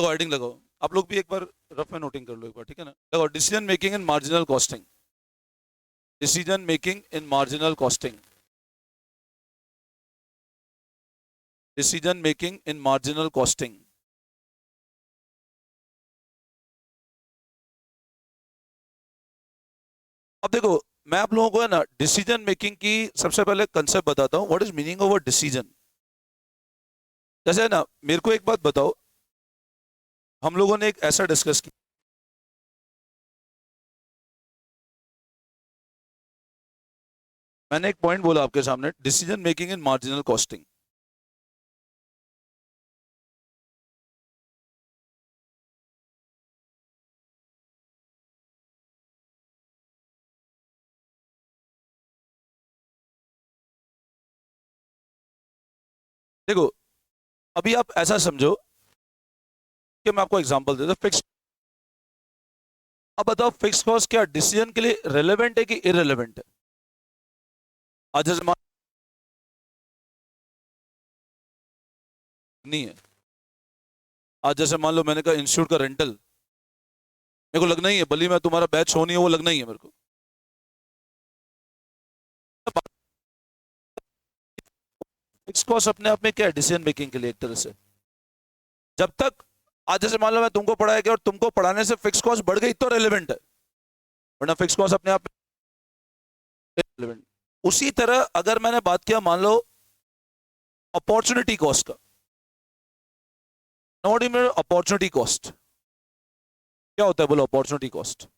लगाओ हेडिंग लगाओ, आप लोग भी एक बार रफ में नोटिंग कर लो एक बार, ठीक है ना। लगाओ decision making in marginal costing, decision making in marginal costing, decision making in marginal costing. अब देखो, मैं आप लोगों को है ना डिसीजन मेकिंग की सबसे पहले कंसेप्ट बताता हूँ, what is meaning of a decision. जैसे है ना, मेरे को एक बात बताओ, हम लोगों ने एक ऐसा डिस्कस किया, मैंने एक पॉइंट बोला आपके सामने, decision making in marginal costing. देखो, अभी आप ऐसा समझो कि मैं आपको एग्जांपल देता हूँ, फिक्स। अब बताओ फिक्स कॉस्ट क्या डिसीजन के लिए रेलेवेंट है कि इररेलेवेंट है? आज जैसे नहीं है, आज जैसे मान लो मैंने कहा इंस्टीट्यूट का रेंटल मेरे को लगना ही है, भले मैं तुम्हारा बैच हो नहीं है, वो लगना ही है मेरे को। फिक्स कॉस्ट अपने आप में क्या है डिसीजन मेकिंग के लिए एक तरह से, जब तक आज जैसे मान लो मैं तुमको पढ़ाया गया और तुमको पढ़ाने से फिक्स कॉस्ट बढ़ गई तो रेलेवेंट है, वरना फिक्स कॉस्ट अपने आप में रेलेवेंट। उसी तरह अगर मैंने बात किया मान लो अपॉर्चुनिटी कॉस्ट का, नॉट इवन अपॉर्चुनिटी कॉस्ट क्या होता है बोलो, अपॉर्चुनिटी कॉस्ट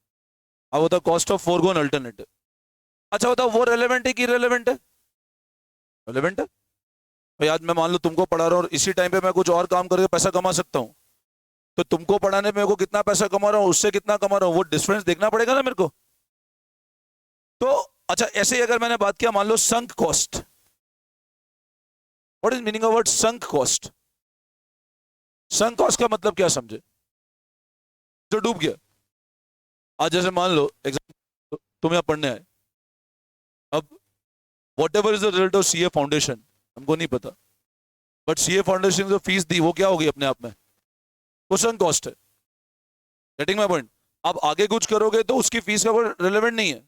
अब होता है कॉस्ट ऑफ फोरगोन अल्टरनेटिव। अच्छा बताओ वो रेलेवेंट है कि इररेलेवेंट है? रेलेवेंट है भाई। आज मैं मान लो तुमको पढ़ा रहा हूँ और इसी टाइम पे मैं कुछ और काम करके पैसा कमा सकता हूँ, तो तुमको पढ़ाने में मेरे को कितना पैसा कमा रहा हूँ, उससे कितना कमा रहा हूँ, वो डिफरेंस देखना पड़ेगा ना मेरे को। तो अच्छा, ऐसे ही अगर मैंने बात किया मान लो sunk cost, what is meaning of word sunk cost? Sunk cost का मतलब क्या समझे? जो डूब गया। आज जैसे मान लो एग्जाम, तुम यहाँ पढ़ने आए, अब what ever is the result of CA foundation हमको नहीं पता, बट सीए फाउंडेशन जो फीस दी वो क्या होगी अपने आप में, वो संक कॉस्ट है। Getting my point? आप आगे कुछ करोगे तो उसकी फीस का कोई रिलेवेंट नहीं है।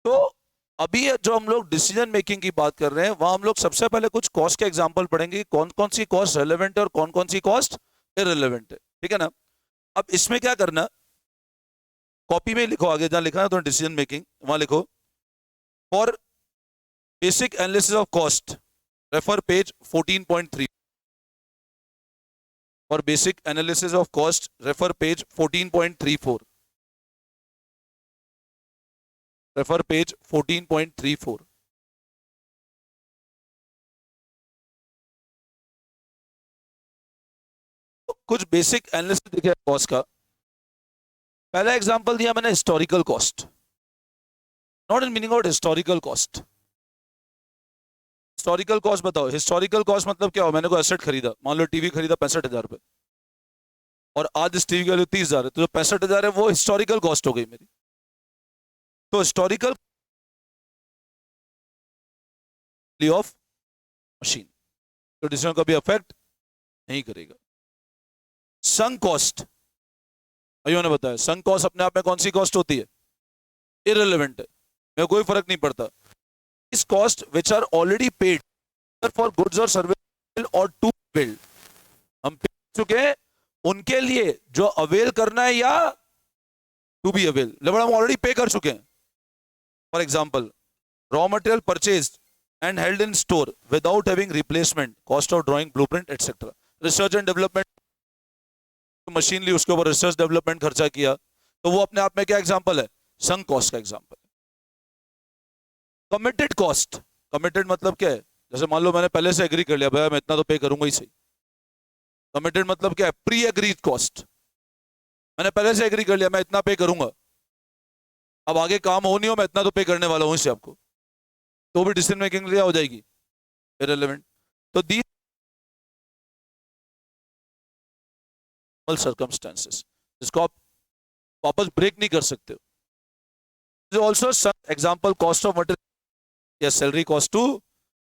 तो अभी जो हम लोग डिसीजन मेकिंग की बात कर रहे हैं, वहां हम लोग सबसे पहले कुछ कॉस्ट के एग्जांपल पढ़ेंगे, कौन कौन सी कॉस्ट रेलेवेंट है और कौन कौन सी कॉस्ट इररिलेवेंट है, ठीक है ना। अब इसमें क्या करना, कॉपी में लिखो, आगे जहां लिखा है तो डिसीजन मेकिंग वहां लिखो, for basic analysis of cost refer page 14.3, for basic analysis of cost refer page 14.34, refer page 14.34। कुछ बेसिक एनालिसिस दिखे कॉस्ट का। पहला एग्जांपल दिया मैंने historical cost, not in meaning out historical cost. Historical cost बताओ, historical cost मतलब क्या हो, मैंने कोई एसेट खरीदा, मान लो टीवी खरीदा 65,000 रुपए और आज इस टीवी की वैल्यू 30,000 है, तो जो 65,000 है वो हिस्टोरिकल कॉस्ट हो गई मेरी। तो हिस्टोरिकल ऑफ मशीन, तो डिसीजन कभी अफेक्ट नहीं करेगा। संक कॉस्ट, भाइयों ने बताया संक कॉस्ट अपने आप में कौन सी कॉस्ट होती है, इररिलेवेंट है, मेरे कोई फर्क नहीं पड़ता। इस cost which are already paid for goods और सर्विस और टू बिल्ड, हम पे चुके हैं उनके लिए जो अवेल करना है या टू बी अवेल, लेकिन हम ऑलरेडी पे कर चुके हैं। For example raw material purchase and held in store without having replacement, cost of drawing blueprint etcetera. Research and development, machine ली उसके ऊपर रिसर्च डेवलपमेंट खर्चा किया, तो वो अपने आप में क्या एग्जांपल है, संक कॉस्ट का एग्जांपल है। कमिटेड कॉस्ट, कमिटेड मतलब क्या है, जैसे मान लो मैंने पहले से एग्री कर लिया भाई मैं इतना तो पे करूंगा ही सही। कमिटेड मतलब क्या है, प्री एग्रीड कॉस्ट, मैंने पहले से एग्री कर लिया मैं इतना पे करूंगा, अब आगे काम हो नहीं हो मैं इतना तो पे करने वाला हूं इससे आपको, तो भी डिसीजन मेकिंग क्या हो जाएगी, इररिलेवेंट। तो दी सर्कमस्टेंसेस जिसको आप वापस ब्रेक नहीं कर सकते हो। Also example cost of material या सैलरी कॉस्ट टू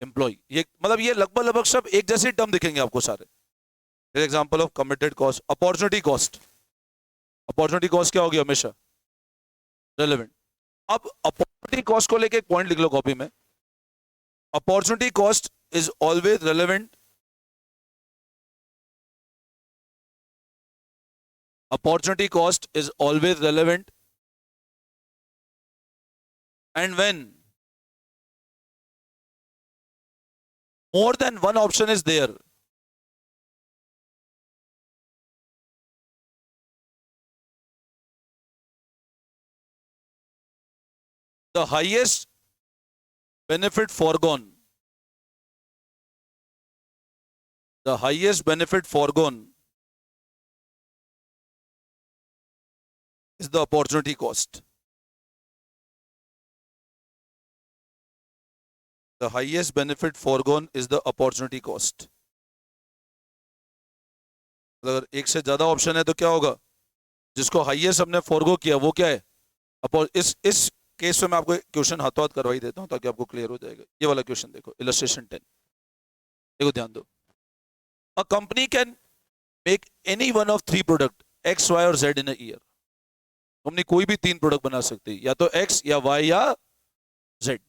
एम्प्लॉय, ये मतलब ये लगभग लगभग सब एक जैसे टर्म दिखेंगे आपको सारे, example of committed cost, opportunity cost. Opportunity cost क्या होगी हमेशा? रेलेवेंट। अब अपॉर्चुनिटी कॉस्ट को लेके एक पॉइंट लिख लो कॉपी में, opportunity cost is always relevant, opportunity cost is always relevant and when more than one option is there, the highest benefit foregone, the highest benefit foregone is the opportunity cost. The highest benefit foregone is the opportunity cost. अगर एक से ज्यादा option है तो क्या होगा? जिसको highest हमने फोरगो किया वो क्या है? इस केस में मैं आपको क्वेश्चन हाथों हाथ करवाई देता हूं ताकि आपको क्लियर हो जाएगा। ये वाला क्वेश्चन देखो, इलस्ट्रेशन 10, देखो ध्यान दो। A company can make any one of three product X Y और Z in a year. Company कोई भी तीन प्रोडक्ट बना सकती है, या तो एक्स या वाई या Z.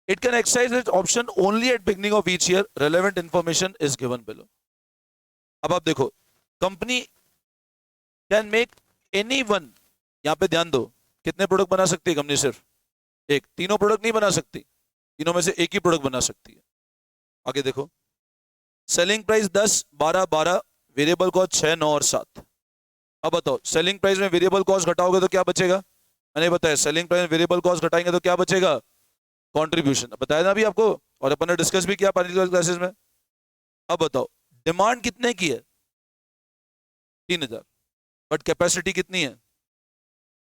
It can exercise it option only at beginning of each year, relevant information is given below. अब आप देखो, company can make any one, यहां पे ध्यान दो, कितने प्रोडक्ट बना सकती है कंपनी? सिर्फ एक। तीनों प्रोडक्ट नहीं बना सकती, तीनों में से एक ही प्रोडक्ट बना सकती है। आगे देखो, सेलिंग प्राइस 10, 12, 12, वेरिएबल कॉस्ट 6, 9 और 7। अब बताओ, सेलिंग प्राइस में वेरिएबल कॉस्ट घटाओगे तो क्या बचेगा? मैंने बताया सेलिंग प्राइस में वेरिएबल कॉस्ट घटाएंगे तो क्या बचेगा? कंट्रीब्यूशन। बताया ना अभी आपको, और अपन ने डिस्कस भी किया पहले क्लासेस में। अब बताओ, डिमांड कितने की है? 3000, बट कैपेसिटी कितनी है?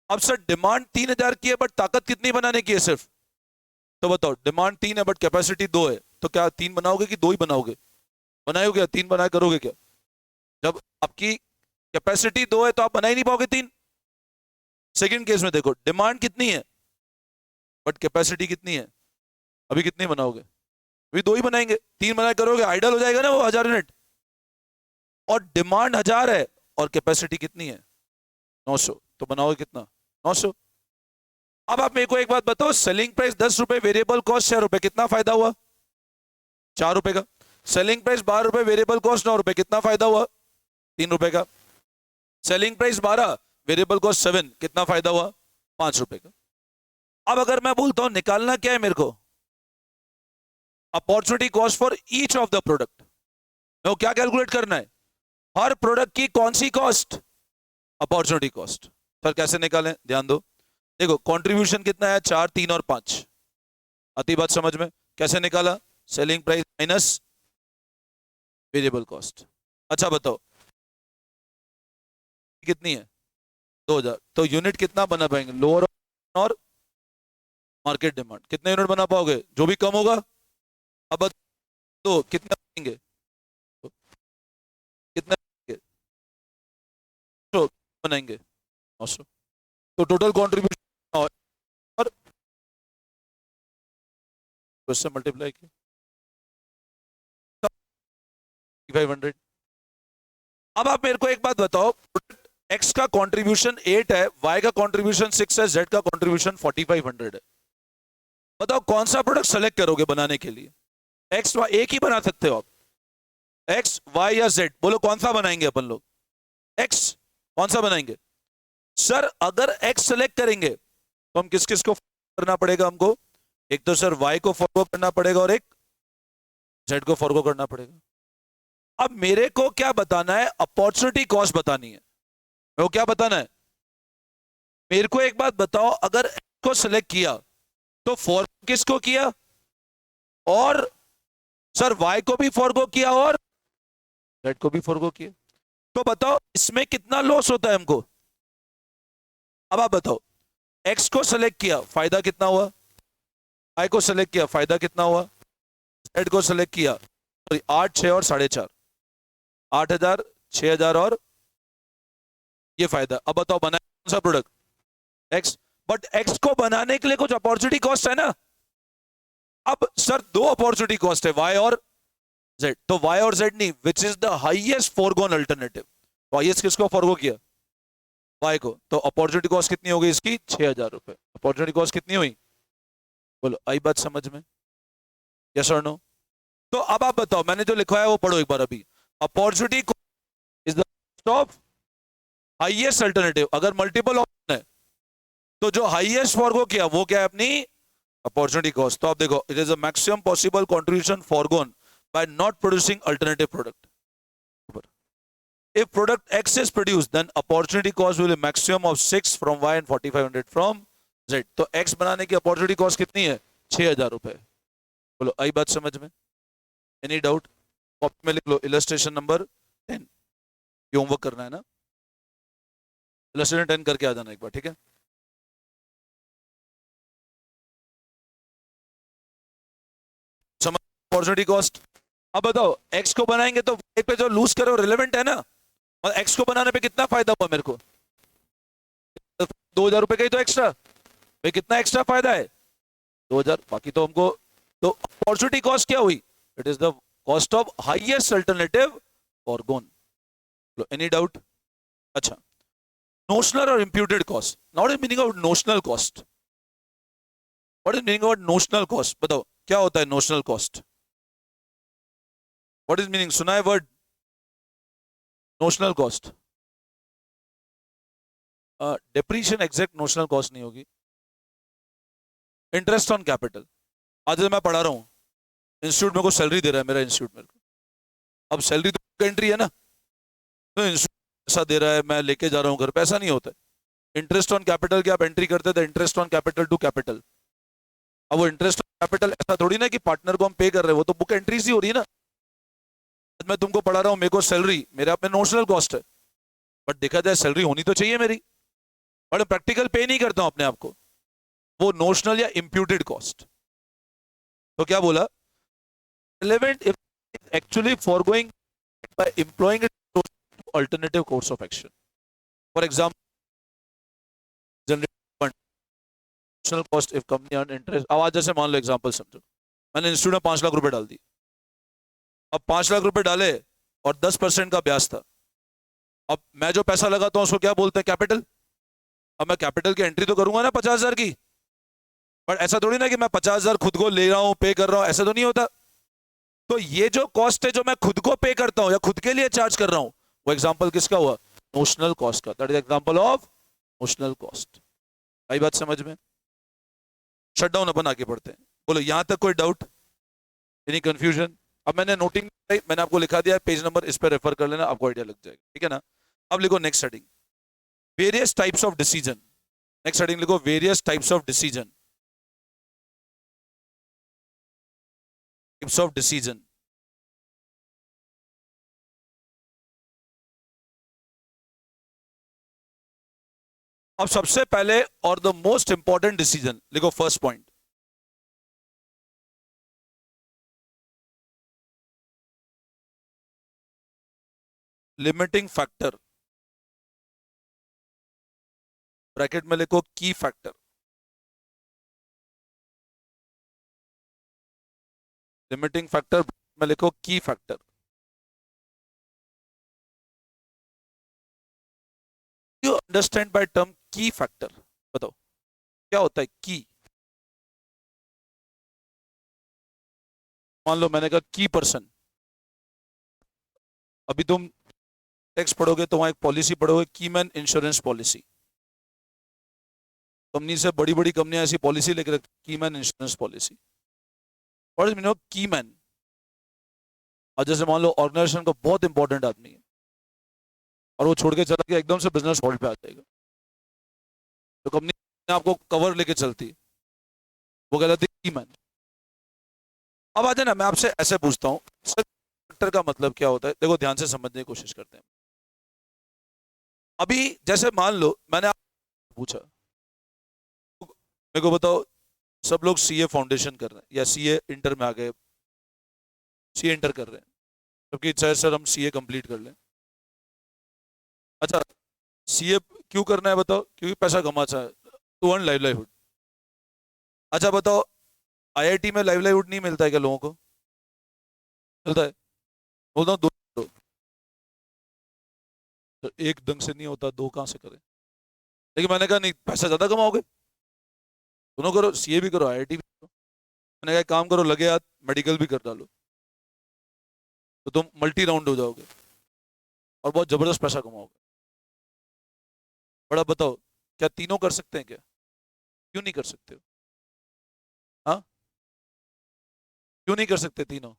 अब सर डिमांड 3000 की है बट ताकत कितनी बनाने की है सिर्फ? तो बताओ, डिमांड 3 है बट कैपेसिटी 2 है, तो क्या 3 बनाओगे कि 2 ही बनाओगे? बनाओगे क्या? 3 बना करोगे क्या? जब आपकी कैपेसिटी 2 है तो आप बना ही नहीं पाओगे 3। सेकंड केस में देखो, डिमांड कितनी है बट कैपेसिटी कितनी है, अभी कितनी बनाओगे? अभी 2 ही बनाएंगे। 3 बना करोगे, आइडल हो जाएगा ना वो 1000 यूनिट। और डिमांड 1000 है और कैपेसिटी कितनी है? 900, तो बनाओगे कितना? 900। अब आप मेरे को एक बात बताओ, सेलिंग प्राइस 10 रुपए, वेरिएबल कॉस्ट 6 रुपए, कितना फायदा हुआ? 4 रुपए का। सेलिंग प्राइस 12 रुपए, वेरिएबल कॉस्ट 9 रुपए, कितना फायदा हुआ? 3 रुपए का। सेलिंग प्राइस 12, वेरिएबल कॉस्ट 7, कितना फायदा हुआ? 5 रुपए का। अब अगर मैं बोलता हूं निकालना क्या है मेरे को, opportunity cost for each of the product, मेरे को क्या कैलकुलेट करना है? हर प्रोडक्ट की कौन सी कॉस्ट? Opportunity cost. सर कैसे निकालें? ध्यान दो, देखो कंट्रीब्यूशन कितना है? 4, 3 और 5। आती बात समझ में? कैसे निकाला? Selling price minus variable cost. अच्छा बताओ, कितनी है? 2000, तो यूनिट कितना बना पाएंगे? लोअर और मार्केट डिमांड, कितने यूनिट बना पाओगे? जो भी कम होगा। अब तो कितने बनेंगे? कितने बनाएंगे? 900। तो टोटल कंट्रीब्यूशन और उससे मल्टीप्लाई किया 500। अब आप मेरे को एक बात बताओ, एक्स का कंट्रीब्यूशन 8 है, वाई का कंट्रीब्यूशन 6 है, जेड का कंट्रीब्यूशन 4500 है। बताओ कौन सा प्रोडक्ट सेलेक्ट करोगे बनाने के लिए? एक्स वाई एक ही बना सकते हो आप, एक्स वाई या जेड, बोलो कौन सा बनाएंगे अपन लोग? एक्स। कौन सा बनाएंगे? सर अगर एक्स सेलेक्ट करेंगे तो हम किस किस को करना पड़ेगा हमको? एक तो सर वाई को फॉरगो करना पड़ेगा और एक जेड को फॉरगो करना पड़ेगा। अब मेरे को क्या बताना है? अपॉर्चुनिटी कॉस्ट बतानी है। मेरे को क्या बताना है? मेरे को एक बात बताओ, अगर एक्स को सेलेक्ट किया तो फॉरगो किसको किया? और सर वाई को भी फॉरगो किया और जेड को भी फॉरगो किया। तो बताओ इसमें कितना लॉस होता है हमको? अब आप बताओ, एक्स को सेलेक्ट किया फायदा कितना हुआ? वाई को सेलेक्ट किया फायदा कितना हुआ? जेड को सेलेक्ट किया, 8, 6 और 4.5, 8000, 6000 और ये फायदा। अब बताओ बनाए कौन सा प्रोडक्ट? एक्स। बट एक्स को बनाने के लिए कुछ अपॉर्चुनिटी कॉस्ट है ना। अब सर 2 अपॉर्चुनिटी कॉस्ट है, वाई और जेड, तो वाई और जेड नहीं, which is the highest forgone alternative. तो हाईएस्ट किसको फॉरगो किया? वाई को। तो अपॉर्चुनिटी कॉस्ट कितनी हो गई इसकी? 6,000 रुपए। अपॉर्चुनिटी कॉस्ट कितनी हुई? बोलो, आई बात समझ में? यस और नो? तो अब आप बताओ, मैंने जो लिखवाया वो पढ़ो एक बार अभी। Opportunity is the of highest alternative. अगर मल्टीपल ऑप्शन है तो जो हाईएस्ट फॉरगो किया वो क्या है? अपनी अपॉर्चुनिटी कॉस्ट। तो आप देखो, it is a maximum possible contribution forgone by not producing alternative product. If product X is produced, then opportunity cost will be maximum of 6 from Y and 4,500 from Z. तो X बनाने की opportunity cost कितनी है? 6,000 रुपए। बोलो, आई बात समझ में? Any doubt? कॉपी में लिख लो, इलस्ट्रेशन नंबर 10। ये होमवर्क करना है ना? इलस्ट्रेशन 10 करके आ जाना एक बार, ठीक है? समझ? Opportunity cost. अब बताओ, X को बनाएंगे तो Y पे जो लूज करो रिलेवेंट है ना? और X को बनाने पे कितना फायदा हुआ मेरे को? 2,000 रुपए का ही तो एक्स्ट्रा भाई। कितना एक्स्ट्रा फायदा है? 2,000। बाकी तो हमको, तो अपॉर्चुनिटी कॉस्ट क्या हुई? It is the cost of highest alternative forgone. Any doubt? अच्छा, नोशनल और imputed cost. Not is meaning of notional cost. What is meaning of notional cost? बताओ क्या होता है notional cost? What is meaning? सुना है word notional cost? Depreciation exact notional cost नहीं होगी। Interest on capital. आज मैं पढ़ा रहा हूँ, इंस्टीट्यूट मेरे को सैलरी दे रहा है, मेरा इंस्टीट्यूट मेरे को। अब सैलरी तो एंट्री है ना, तो इंस्टीट्यूट पैसा दे रहा है, मैं लेके जा रहा हूँ घर, पैसा नहीं होता है। इंटरेस्ट ऑन कैपिटल की आप एंट्री करते थे, interest on capital to capital. अब वो इंटरेस्ट ऑन कैपिटल ऐसा थोड़ी ना कि पार्टनर को हम पे कर रहे हैं, वो तो बुक एंट्री ही हो रही है ना। मैं तुमको पढ़ा रहा हूँ, मेरे को सैलरी, मेरे आप में नोशनल कॉस्ट है, बट देखा जाए सैलरी होनी तो चाहिए मेरी, बट प्रैक्टिकल पे नहीं करता हूं अपने आप को, वो नोशनल या इंप्यूटेड कॉस्ट। तो क्या बोला? Relevant if actually forgoing by employing alternative course of action. For example, generate notional cost if company earn interest. अब आज जैसे मान लो एग्जांपल समझो, मैंने इंस्टीट्यूट में 5 लाख रुपए डाल दी। अब 5 लाख रुपए डाले और 10% का ब्याज था। अब मैं जो पैसा लगाता हूं उसको क्या बोलते हैं? कैपिटल। अब मैं कैपिटल की एंट्री तो करूंगा ना 50,000 की, बट ऐसा थोड़ी ना कि मैं 50,000 खुद को ले रहा हूं, पे कर रहा हूं, ऐसा तो नहीं होता। तो ये जो कॉस्ट है जो मैं खुद को पे करता हूं या खुद के लिए चार्ज कर रहा हूं, वो एग्जांपल किसका हुआ? नोशनल कॉस्ट का। That is example of notional cost. आई बात समझ में? शटडाउन अपन आगे बढ़ते हैं। बोलो, यहां तक कोई डाउट, एनी कंफ्यूजन? अब मैंने नोटिंग, मैंने आपको लिखा दिया है, पेज नंबर इस पर रेफर कर लेना, आपको आइडिया लग जाएगा, ठीक है ना? अब लिखो next heading, various types of decision. Next heading लिखो, various types of decision. Types of decision. अब सबसे पहले और द मोस्ट इंपॉर्टेंट डिसीजन लिखो, first point, limiting factor. Bracket में लिखो की फैक्टर। लिमिटिंग फैक्टर में लिखो key factor. You understand by term key factor? बताओ क्या होता है की? मान लो मैंने कहा की पर्सन। अभी तुम टेक्स्ट पढ़ोगे तो वहां एक पॉलिसी पढ़ोगे, की मैन इंश्योरेंस पॉलिसी। कंपनी से बड़ी बड़ी कंपनियां ऐसी पॉलिसी लेकर रखती, की man insurance policy. What is meaning of की मैन? और जैसे मान लो ऑर्गेनाइजेशन का बहुत इंपॉर्टेंट आदमी है और वो छोड़ के चला गया, एकदम से बिजनेस फॉल्ट पे आ जाएगा, तो कंपनी आपको कवर लेके चलती, वो कहलाती की मैन। अब आ जाना, मैं आपसे ऐसे पूछता हूँ, फैक्टर का मतलब क्या होता है? देखो ध्यान से समझने की कोशिश करते हैं। अभी जैसे मान लो मैंने आपको पूछा, मेरे को बताओ, सब लोग सीए फाउंडेशन कर रहे हैं या सीए इंटर में आ गए, सीए इंटर कर रहे हैं, क्योंकि चाहे सर हम सीए कंप्लीट कर लें। अच्छा, सीए क्यों करना है बताओ? क्योंकि पैसा कमाना है, टू अर्न लाइवलीहुड। अच्छा बताओ, आईआईटी में लाइवलीहुड नहीं मिलता है क्या लोगों को? मिलता है। बोलता हूँ दो करो। तो एक ढंग से नहीं होता, दो कहाँ से करें? लेकिन मैंने कहा नहीं, पैसा ज्यादा कमाओगे, दोनों करो, सीए भी करो, आईआईटी भी करो। मैंने कहा एक काम करो, लगे हाथ मेडिकल भी कर डालो, तो तुम मल्टी राउंड हो जाओगे और बहुत जबरदस्त पैसा कमाओगे। बड़ा बताओ, क्या तीनों कर सकते हैं क्या? क्यों नहीं कर सकते हो? हाँ, क्यों नहीं कर सकते तीनों?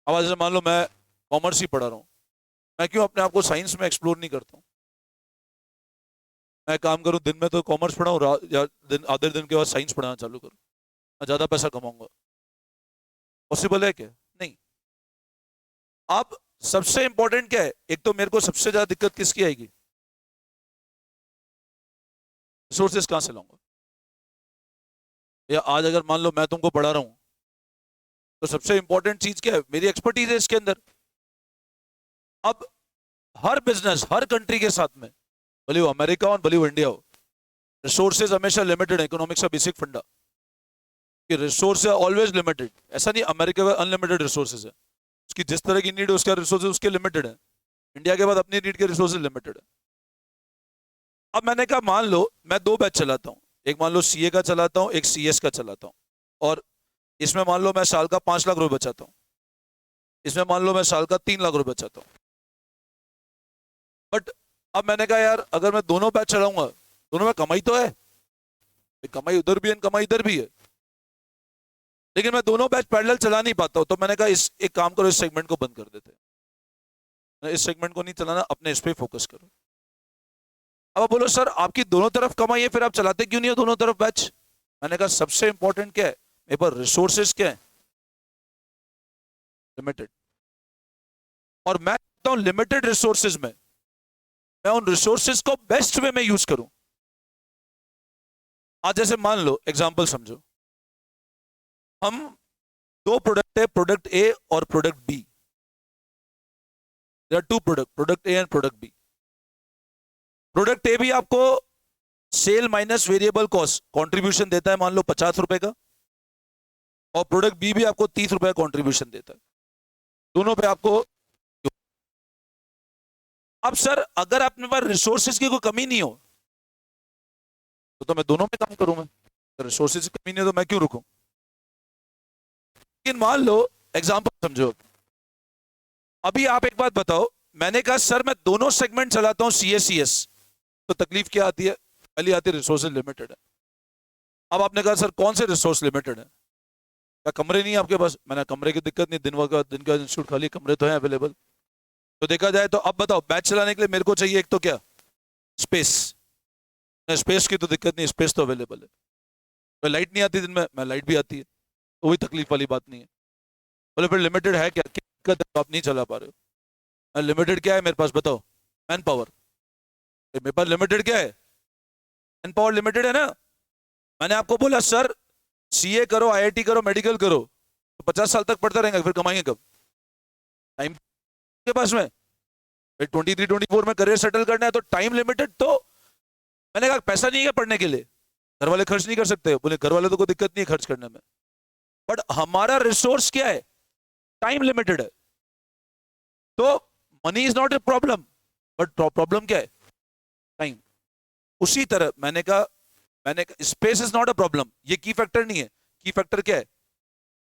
अब जैसे मान लो मैं कॉमर्स ही पढ़ा रहा हूँ, मैं क्यों अपने आप को साइंस में एक्सप्लोर नहीं करता हूँ? मैं काम करूँ दिन में तो कॉमर्स पढ़ाऊँ, या दिन आधे दिन के बाद साइंस पढ़ाना चालू करूँ, मैं ज्यादा पैसा कमाऊंगा। पॉसिबल है क्या? नहीं। अब सबसे इंपॉर्टेंट क्या है, एक तो मेरे को सबसे ज्यादा दिक्कत किसकी आएगी? रिसोर्सेज कहां से लाऊंगा? या आज अगर मान लो मैं तुमको पढ़ा रहा हूं, तो सबसे इंपॉर्टेंट चीज क्या है? मेरी एक्सपर्टीज है इसके अंदर। अब हर बिजनेस, हर कंट्री के साथ में, भले वो अमेरिका हो भले वो इंडिया हो, रिसोर्सेज हमेशा लिमिटेड है। इकोनॉमिक्स का बेसिक फंडा कि रिसोर्स है ऑलवेज लिमिटेड। ऐसा नहीं अमेरिका में अनलिमिटेड रिसोर्सेज है, उसकी जिस तरह की नीड है उसका रिसोर्सेज उसके लिमिटेड है। इंडिया के बाद अपनी नीड के रिसोर्सेज लिमिटेड है। अब मैंने कहा मान लो मैं दो बैच चलाता हूँ, एक मान लो सीए का चलाता हूँ, एक सीएस का चलाता हूँ, और इसमें मान लो मैं साल का 5 लाख रुपए बचाता हूँ, इसमें मान लो मैं साल का 3 लाख रुपए बचाता हूँ। बट अब मैंने कहा यार अगर मैं दोनों बैच चलाऊंगा, दोनों में कमाई तो है, कमाई उधर भी है कमाई इधर भी है, लेकिन मैं दोनों बैच पैरेलल चला नहीं पाता हूं। तो मैंने कहा इस एक काम करो, इस सेगमेंट को बंद कर देते हैं, इस सेगमेंट को नहीं चलाना, अपने इस पे फोकस करो। अब आप बोलो सर आपकी दोनों तरफ कमाई है, फिर आप चलाते क्यों नहीं हो दोनों तरफ बैच? मैंने कहा सबसे इंपॉर्टेंट क्या है, मेरे पास रिसोर्सेज क्या है? लिमिटेड। और मैं कहता हूं लिमिटेड रिसोर्सेज में मैं उन रिसोर्सेज को बेस्ट वे में यूज करूं। आज जैसे मान लो एग्जांपल समझो, हम दो प्रोडक्ट है, प्रोडक्ट ए और product B. There are two product, product A and product B. Product A भी आपको sell minus variable cost contribution देता है, मान लो 50 रुपए का, और प्रोडक्ट बी भी आपको 30 रुपए कंट्रीब्यूशन देता है। दोनों पे आपको। अब सर अगर अपने पास रिसोर्सेज की कोई कमी नहीं हो, तो मैं दोनों में काम करूं। मैं रिसोर्सेज की कमी नहीं है तो मैं क्यों रुकूं? लेकिन मान लो एग्जांपल समझो, अभी आप एक बात बताओ, मैंने कहा सर मैं दोनों सेगमेंट चलाता हूं सीएस, तो तकलीफ क्या आती है? पहली आती है रिसोर्सेज लिमिटेड है। अब आपने कहा सर कौन से रिसोर्स लिमिटेड है? क्या कमरे नहीं है आपके पास? मैंने कमरे की दिक्कत नहीं, दिन का इंस्टीट्यूट खाली, कमरे तो हैं अवेलेबल। तो देखा जाए तो अब बताओ बैच चलाने के लिए मेरे को चाहिए एक तो क्या? स्पेस। स्पेस की तो दिक्कत नहीं, स्पेस तो अवेलेबल है। तो लाइट नहीं आती दिन में, मैं लाइट भी आती है, तो वही तकलीफ वाली बात नहीं है। बोले फिर लिमिटेड है क्या, दिक्कत है तो आप नहीं चला पा रहे हो? लिमिटेड क्या है मेरे पास बताओ? Man power. मेरे पास लिमिटेड क्या है? मैन पावर लिमिटेड है ना। मैंने आपको बोला सर सीए करो, आईआईटी करो, मेडिकल करो, तो 50 साल तक पढ़ता रहेगा, फिर कमाएंगे कब? टाइम के पास में 23-24 में करियर सेटल करना है, तो टाइम लिमिटेड। तो मैंने कहा पैसा नहीं है पढ़ने के लिए, घर वाले खर्च नहीं कर सकते। बोले घर वाले तो कोई दिक्कत नहीं है खर्च करने में, बट हमारा रिसोर्स क्या है? टाइम लिमिटेड है। तो money is not a problem, but problem क्या है? टाइम। उसी तरह मैंने कहा space is not a problem, ये की फैक्टर नहीं है। की फैक्टर क्या है?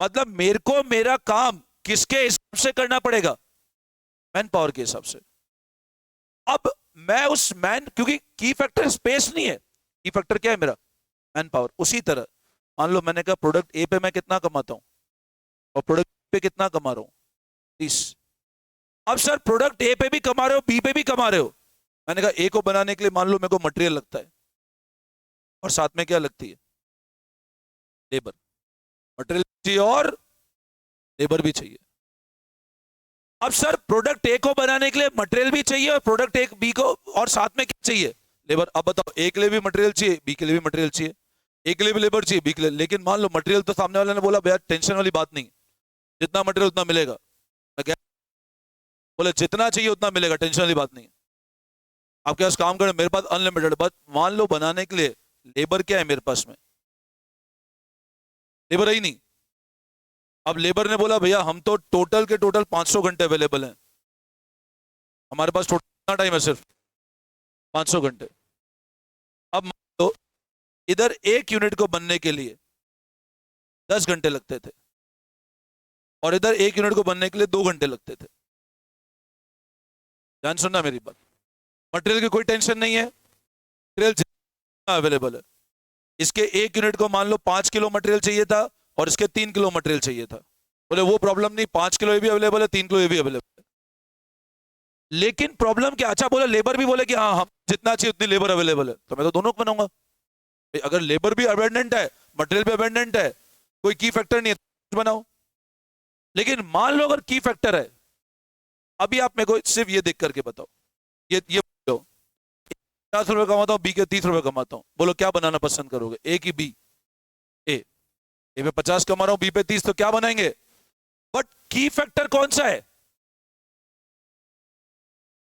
मतलब मेरे को मेरा काम किसके हिसाब से करना पड़ेगा? मैन पावर के हिसाब से। अब मैं उस मैन, क्योंकि की फैक्टर स्पेस नहीं है, की फैक्टर क्या है मेरा? Man power. उसी तरह मान लो मैंने कहा प्रोडक्ट ए पे मैं कितना कमाता हूं और प्रोडक्ट पे कितना कमा रहा हूं, 30। अब सर प्रोडक्ट ए पे भी कमा रहे हो, बी पे भी कमा रहे हो। मैंने कहा ए को बनाने के लिए मान लो मेरे को मटेरियल लगता है, और साथ में क्या लगती है? लेबर। मटेरियल चाहिए और लेबर भी चाहिए। अब सर प्रोडक्ट ए को बनाने के लिए मटेरियल भी चाहिए और प्रोडक्ट ए बी को, और साथ में क्या चाहिए? लेबर। अब बताओ ए के लिए भी मटेरियल चाहिए, बी के लिए भी मटेरियल चाहिए, ए के लिए भी लेबर चाहिए, बी के लिए। लेकिन मान लो मटेरियल तो सामने वाले ने बोला भैया टेंशन वाली बात नहीं, जितना मटेरियल उतना मिलेगा। मैं क्या बोले? जितना चाहिए उतना मिलेगा, टेंशन वाली बात नहीं है। आपके पास काम करें, मेरे पास अनलिमिटेड। बस मान लो बनाने के लिए लेबर क्या है मेरे पास में? लेबर है ही नहीं। अब लेबर ने बोला भैया हम तो टोटल के टोटल 500 घंटे अवेलेबल हैं, हमारे पास टोटल कितना टाइम है, सिर्फ 500 घंटे। अब मान लो इधर एक यूनिट को बनने के लिए 10 घंटे लगते थे और इधर एक यूनिट को बनने के लिए 2 घंटे लगते थे। ध्यान सुनना मेरी बात। मटेरियल की कोई टेंशन नहीं है, मटेरियल जितना अवेलेबल है। इसके एक यूनिट को मान लो 5 किलो मटेरियल चाहिए था और इसके 3 किलो मटेरियल चाहिए था। बोले वो प्रॉब्लम नहीं, 5 किलो ये भी अवेलेबल है, 3 किलो ये भी अवेलेबल है। लेकिन प्रॉब्लम क्या, अच्छा बोला लेबर भी बोले कि हाँ हम जितना चाहिए उतनी लेबर अवेलेबल है, तो मैं तो दोनों को बनाऊंगा। अगर लेबर भी अबेंडेंट है, मटेरियल भी अबेंडेंट है, कोई की फैक्टर नहीं है तो बनाओ। लेकिन मान लो अगर की फैक्टर है, अभी आप मेरे को सिर्फ ये देख करके बताओ, ये बोलो 50 रुपए कमाता हूँ, बी के 30 रुपए कमाता हूँ, बोलो क्या बनाना पसंद करोगे, ए की बी? ए पे 50 कमा रहा हूँ, बी पे 30, तो क्या बनाएंगे? बट की फैक्टर कौन सा है?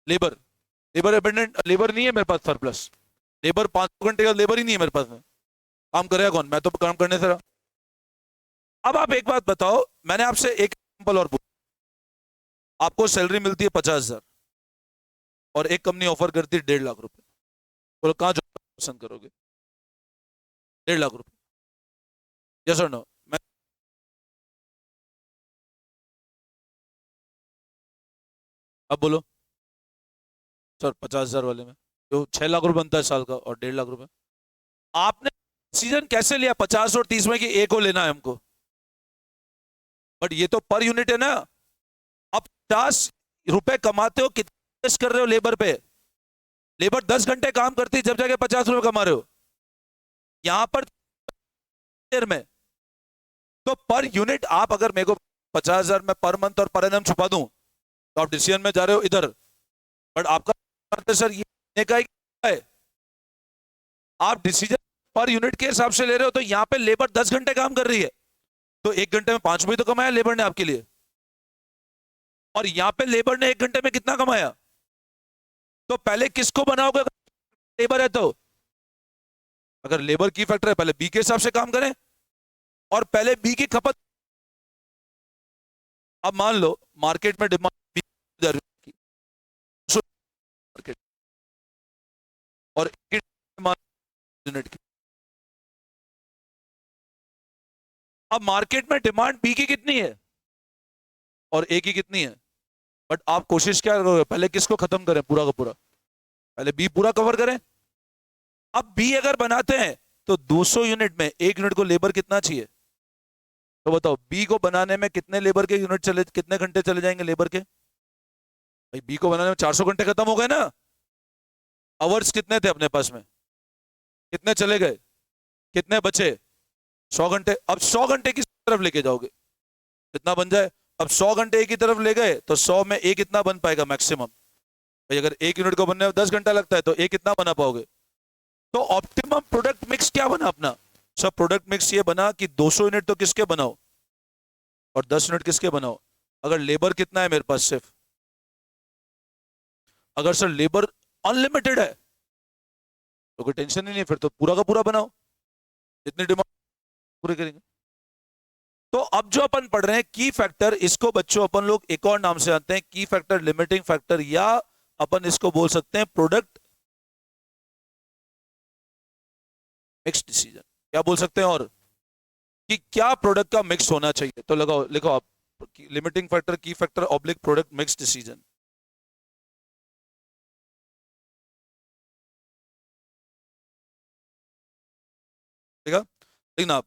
लेबर। लेबर अबेंडेंट, लेबर नहीं है मेरे पास सरप्लस, लेबर 500 घंटे का लेबर ही नहीं है मेरे पास में, काम करेगा कौन? मैं तो काम करने से रहा। अब आप एक बात बताओ, मैंने आपसे एक एग्जांपल और पूछा, आपको सैलरी मिलती है 50,000 और एक कंपनी ऑफर करती है 1.5 लाख रुपए, बोलो कहाँ जॉब पसंद करोगे? 1.5 लाख रुपए, यस और नो? मैं अब बोलो सर 50,000 वाले में जो 6 लाख रुपए बनता है साल का और 1.5 लाख रुपए, आपने डिसीजन कैसे लिया 50 और 30 में कि ए को लेना है हमको? बट ये तो पर यूनिट है ना। अब 50 रुपए कमाते हो, कितना इन्वेस्ट कर रहे हो लेबर पे? लेबर 10 घंटे काम करती है जब जाके 50 रुपए कमा रहे हो, यहां पर देर में। तो पर यूनिट आप अगर मेरे को 50,000 में पर मंथ और पर एनम छुपा दूं तो आप डिसीजन में जा रहे हो इधर, बट आपका सर ये का है, आप डिसीजन पर यूनिट के हिसाब से ले रहे हो। तो यहाँ पे लेबर 10 घंटे काम कर रही है, तो 1 घंटे में 5 रुपए तो कमाया लेबर ने आपके लिए, और यहाँ पे लेबर ने 1 घंटे में कितना कमाया? तो पहले किसको बनाओगे लेबर है तो? अगर लेबर की फैक्टर है, पहले बी के हिसाब से काम करें और पहले बी की खपत। अब मान लो मार्केट में डिमांड की मार्केट और यूनिट की, अब मार्केट में डिमांड बी की कितनी है और ए की कितनी है? बट आप कोशिश क्या करोगे, पहले किसको खत्म करें पूरा का पूरा? पहले बी पूरा कवर करें। अब बी अगर बनाते हैं तो 200 यूनिट में 1 यूनिट को लेबर कितना चाहिए? तो बताओ बी को बनाने में कितने लेबर के यूनिट चले, कितने घंटे चले जाएंगे लेबर के? भाई बी को बनाने में 400 घंटे खत्म हो गए ना। आवर्स कितने थे अपने पास में, कितने चले गए, कितने बचे? 100 घंटे। अब 100 घंटे किस तरफ लेके जाओगे, कितना बन जाए? अब 100 घंटे एक ही तरफ ले गए तो 100 में एक कितना बन पाएगा मैक्सिमम? भाई अगर 1 यूनिट को बनने में 10 घंटा लगता है तो एक कितना बना पाओगे? तो ऑप्टिमम प्रोडक्ट मिक्स क्या बना अपना? सब प्रोडक्ट मिक्स ये बना कि 200 यूनिट तो किसके बनाओ और 10 यूनिट किसके बनाओ? अगर लेबर कितना है मेरे पास सिर्फ, अगर सर लेबर अनलिमिटेड है तो कोई टेंशन ही नहीं, फिर तो पूरा का पूरा बनाओ, जितनी डिमांड पूरी करेंगे। तो अब जो अपन पढ़ रहे हैं की फैक्टर, इसको बच्चों अपन लोग एक और नाम से जानते हैं, की फैक्टर, लिमिटिंग फैक्टर, या अपन इसको बोल सकते हैं प्रोडक्ट मिक्स डिसीजन। क्या बोल सकते हैं? और कि क्या प्रोडक्ट का मिक्स होना चाहिए, तो लगाओ लिखो आप, लिमिटिंग फैक्टर, की factor oblique product mix decision. ठीक है, लिखना आप।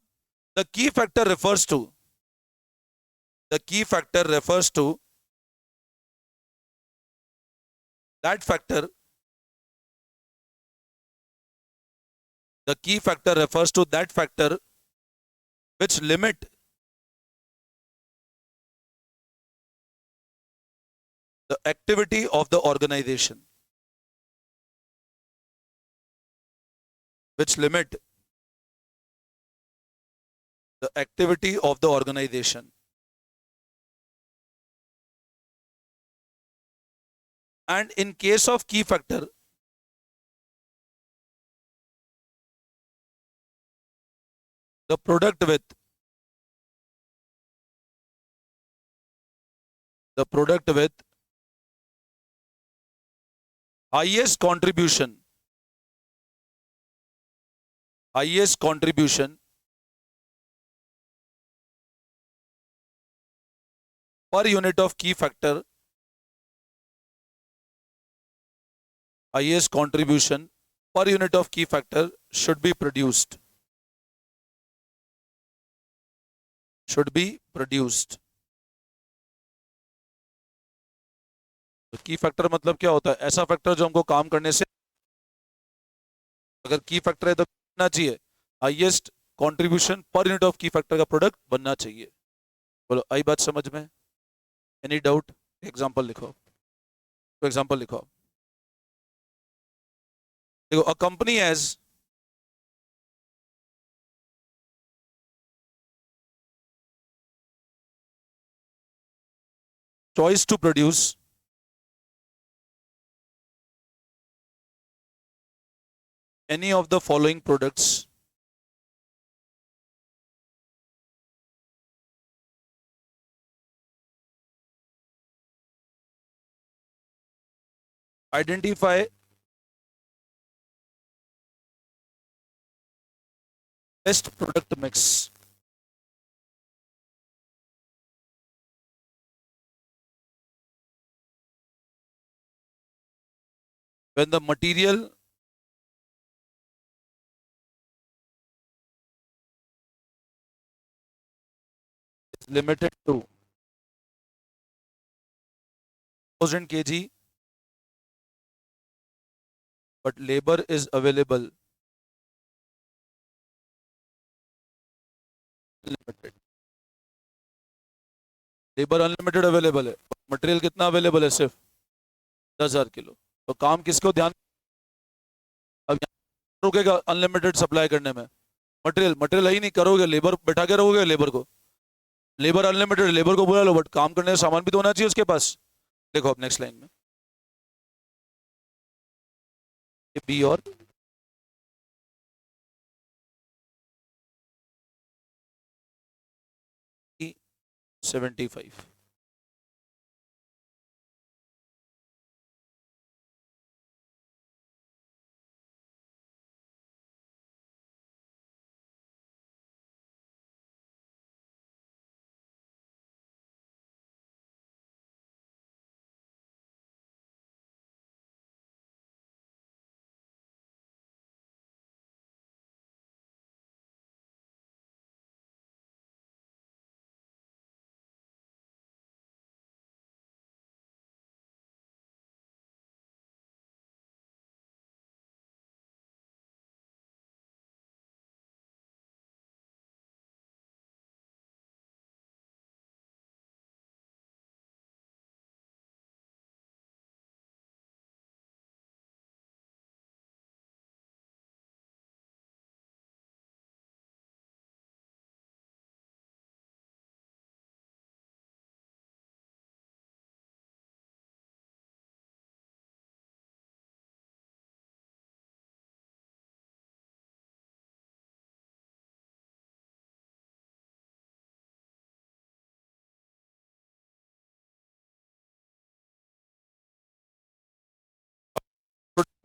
The key factor refers to, the key factor refers to that factor, the key factor refers to that factor which limit the activity of the organization, which limit the activity of the organization. And in case of key factor, the product with the product with highest contribution per unit of key factor, highest contribution per unit of key factor should be produced. तो की factor मतलब क्या होता है? ऐसा factor जो हमको काम करने से, अगर की फैक्टर है तो बनना चाहिए highest contribution per unit of की फैक्टर का प्रोडक्ट बनना चाहिए। बोलो, आई बात समझ में? Any doubt? एग्जांपल लिखो, देखो, a company has choice to produce any of the following products: identify best product mix. When the material is limited to 1000 kg but labor is available limited, labour unlimited available है, material कितना available है? सिर्फ 10,000 kilo. तो काम किसको ध्यान, अब रुकेगा अनलिमिटेड सप्लाई करने में? मटेरियल ही नहीं करोगे, लेबर बैठा के रहोगे, लेबर अनलिमिटेड, लेबर को बुला लो, बट काम करने का सामान भी तो होना चाहिए उसके पास। देखो अब नेक्स्ट लाइन में बी और 75।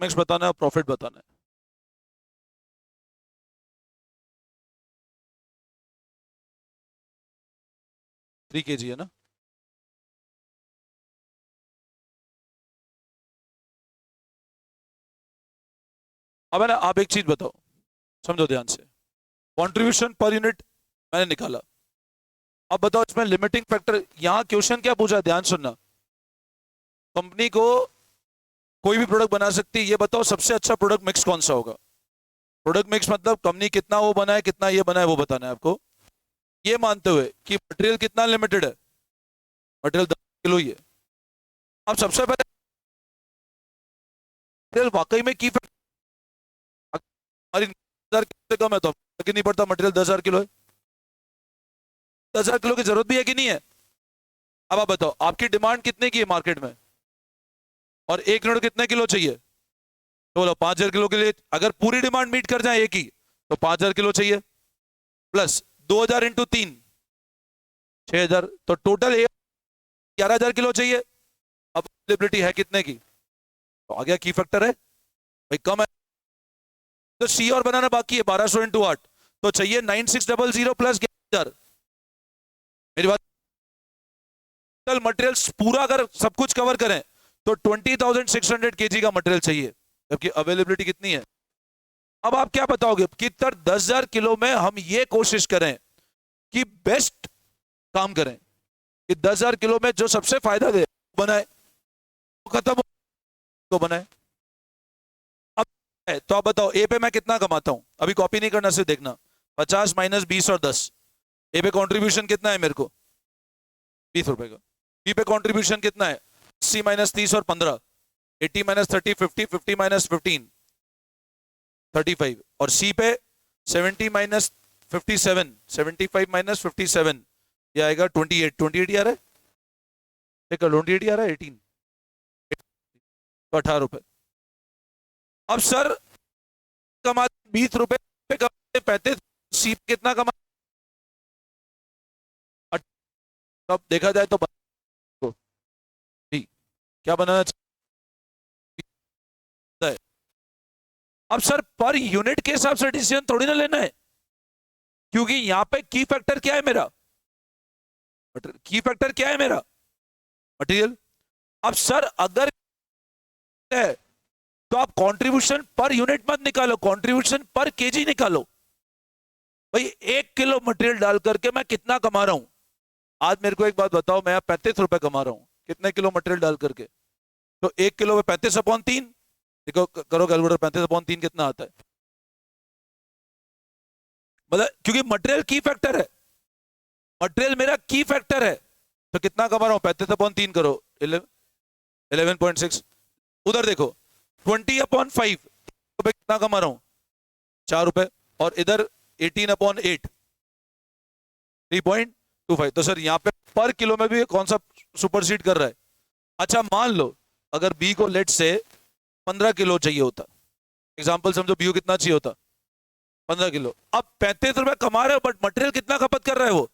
मिक्स बताना है, प्रॉफिट बताना है। थ्री के जी है ना? अब है ना, आप एक चीज बताओ, समझो ध्यान से। कंट्रीब्यूशन पर यूनिट मैंने निकाला, अब बताओ इसमें लिमिटिंग फैक्टर, यहां क्वेश्चन क्या पूछा, ध्यान सुनना। कंपनी को कोई भी प्रोडक्ट बना सकती है, ये बताओ सबसे अच्छा प्रोडक्ट मिक्स कौन सा होगा? प्रोडक्ट मिक्स मतलब कंपनी कितना वो बनाए, कितना ये बनाए, वो बताना है आपको। ये मानते हुए कि मटेरियल कितना लिमिटेड है, मटेरियल 10 किलो ही है। अब सबसे पहले मटेरियल वाकई में की हमारी 10,000 किलो से कम है तो कि नहीं पड़ता, मटेरियल 10,000 किलो है, 10,000 किलो की जरूरत भी है कि नहीं है? अब आप बताओ आपकी डिमांड कितने की है मार्केट में, और एक यूनिट कितने किलो चाहिए? तो बोलो 5,000 किलो के लिए, अगर पूरी डिमांड मीट कर जाए एक ही तो 5,000 किलो चाहिए, प्लस 2,000 इंटू 3 6,000, तो टोटल 11,000 किलो चाहिए, अब अवेलेबिलिटी है कितने की, तो आ गया की फैक्टर है भाई कम है, तो सी और बनाना बाकी है 1200 इंटू 8, तो चाहिए 9600 प्लस 11,000। मेरी बात, मटेरियल्स पूरा अगर सब कुछ कवर करें तो 20,600 केजी का मटेरियल चाहिए, जबकि अवेलेबिलिटी कितनी है। अब आप क्या बताओगे कि 10,000 किलो में हम ये कोशिश करें कि बेस्ट काम करें कि 10,000 किलो में जो सबसे फायदा दे बनाए, खत्म हो तो बनाए। अब तो आप बताओ ए पे मैं कितना कमाता हूं, अभी कॉपी नहीं करना, सिर्फ देखना, 50 माइनस 20 और 10, ए पे कॉन्ट्रीब्यूशन कितना है मेरे को, 20 रुपए का। बी पे कॉन्ट्रीब्यूशन कितना है, 80 माइनस 30 और 15, 80 माइनस 30 50, 50 माइनस 15 35, और सी पे 70 माइनस 57, 75 माइनस 57, ये आएगा 28, 28 आ रहा है, देखो 28 आ रहा है, 18, तो 18 रुपए। अब सर कमा 20 रुपए पे कमाते 35, सी पे कितना कमा, अब देखा जाए तो जी, क्या बनाना चाहिए है? अब सर पर यूनिट के हिसाब से डिसीजन थोड़ी ना लेना है, क्योंकि यहां पे की फैक्टर क्या है मेरा, की फैक्टर क्या है मेरा, मटेरियल। अब सर अगर है तो आप कंट्रीब्यूशन पर यूनिट मत निकालो, कंट्रीब्यूशन पर केजी निकालो। भाई 1 किलो मटेरियल डाल करके मैं कितना कमा रहा हूं, आज मेरे को एक बात बताओ, मैं 35 रुपए कमा रहा हूं कितने किलो मटेरियल डाल करके, तो 1 किलो में 35/3, देखो करो कैलकुलेटर, 35/3 कितना आता है, मतलब क्योंकि मटेरियल की फैक्टर है, मटेरियल मेरा की फैक्टर है, तो कितना कमा रहा हूं, 35/3 करो 11.6, उधर देखो 20/5 रुपए कितना कमा रहा हूं, 4 रुपए, और इधर 18/8 3.25, तो सर यहाँ पे पर किलो में भी कौन सा सुपरसीड कर रहा है। अच्छा मान लो अगर बी को लेट से 15 किलो चाहिए होता, एग्जाम्पल समझो बी को कितना चाहिए होता, 15 किलो, अब 35 रुपए कमा रहे हो बट मटेरियल कितना खपत कर रहा है वो,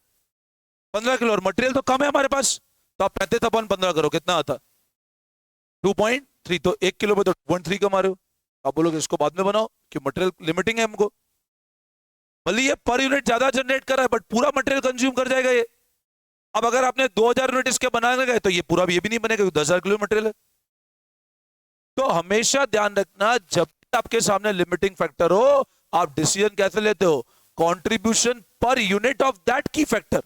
15 किलो, और मटेरियल तो कम है हमारे पास, तो आप 35/15 करो कितना आता, 2.3, तो 1 किलो में तो 2.3 कमा रहे हो। आप बोलोगे इसको बाद में बनाओ कि मटेरियल लिमिटिंग है हमको, भले ये पर यूनिट ज्यादा जनरेट कर रहा है बट पूरा मटेरियल कंज्यूम कर जाएगा ये। अब अगर आपने 2,000 यूनिट इसके बनाने गए तो ये पूरा ये भी नहीं बनेगा, 10,000 किलो मटेरियल है। तो हमेशा ध्यान रखना जब भी आपके सामने लिमिटिंग फैक्टर हो, आप डिसीजन कैसे लेते हो, contribution per unit of that की फैक्टर।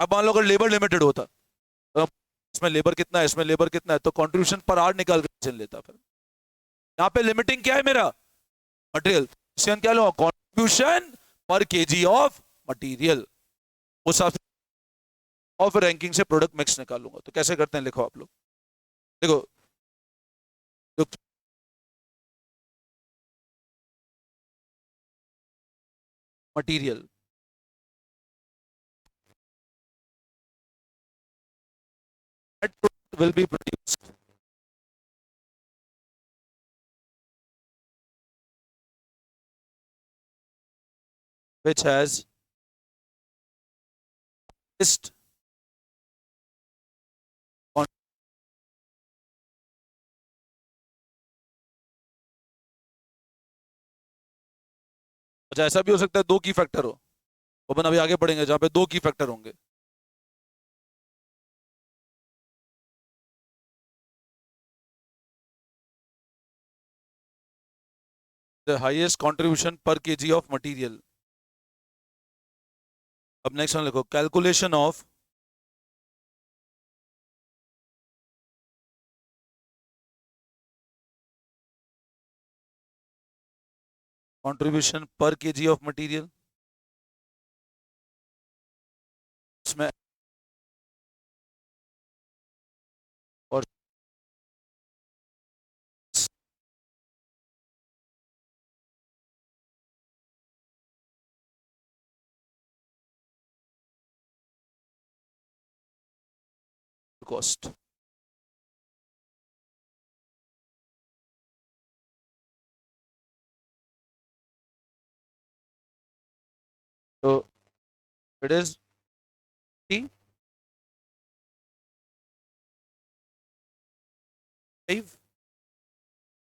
अब मान लो अगर लेबर लिमिटेड होता, तो इसमें लेबर कितना है, इसमें लेबर कितना है, तो कंट्रीब्यूशन पर आवर निकाल कर डिसीजन लेता। फिर यहाँ पे लिमिटिंग क्या है मेरा, मटेरियल, डिसीजन क्या लो, कंट्रीब्यूशन पर केजी ऑफ मटेरियल, उस हिसाब से, और फिर रैंकिंग से प्रोडक्ट मिक्स निकालूंगा। तो कैसे करते हैं, लिखो आप लोग, देखो material will be produced which has list on, अच्छा ऐसा भी हो सकता है दो की फैक्टर हो, अपन अभी आगे बढ़ेंगे जहां पे दो की फैक्टर होंगे। द हाईएस्ट कंट्रीब्यूशन पर केजी ऑफ मटेरियल। अब नेक्स्ट वन लिखो, कैलकुलेशन ऑफ कंट्रीब्यूशन पर केजी ऑफ मटेरियल, इसमें और कॉस्ट, तो इट इज 5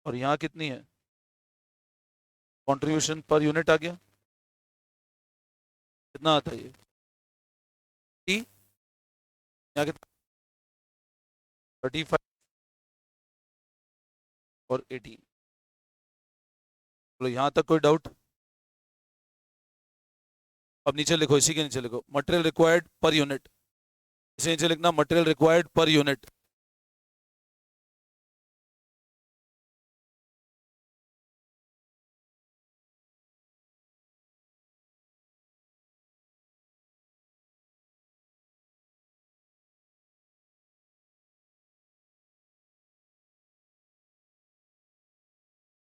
और यहाँ कितनी है कंट्रीब्यूशन पर यूनिट आ गया, कितना आता है ये टी, यहाँ कितना 35 और 18। चलो यहाँ तक कोई डाउट? अब नीचे लिखो, इसी के नीचे लिखो मटेरियल रिक्वायर्ड पर यूनिट, इसे नीचे लिखना मटेरियल रिक्वायर्ड पर यूनिट।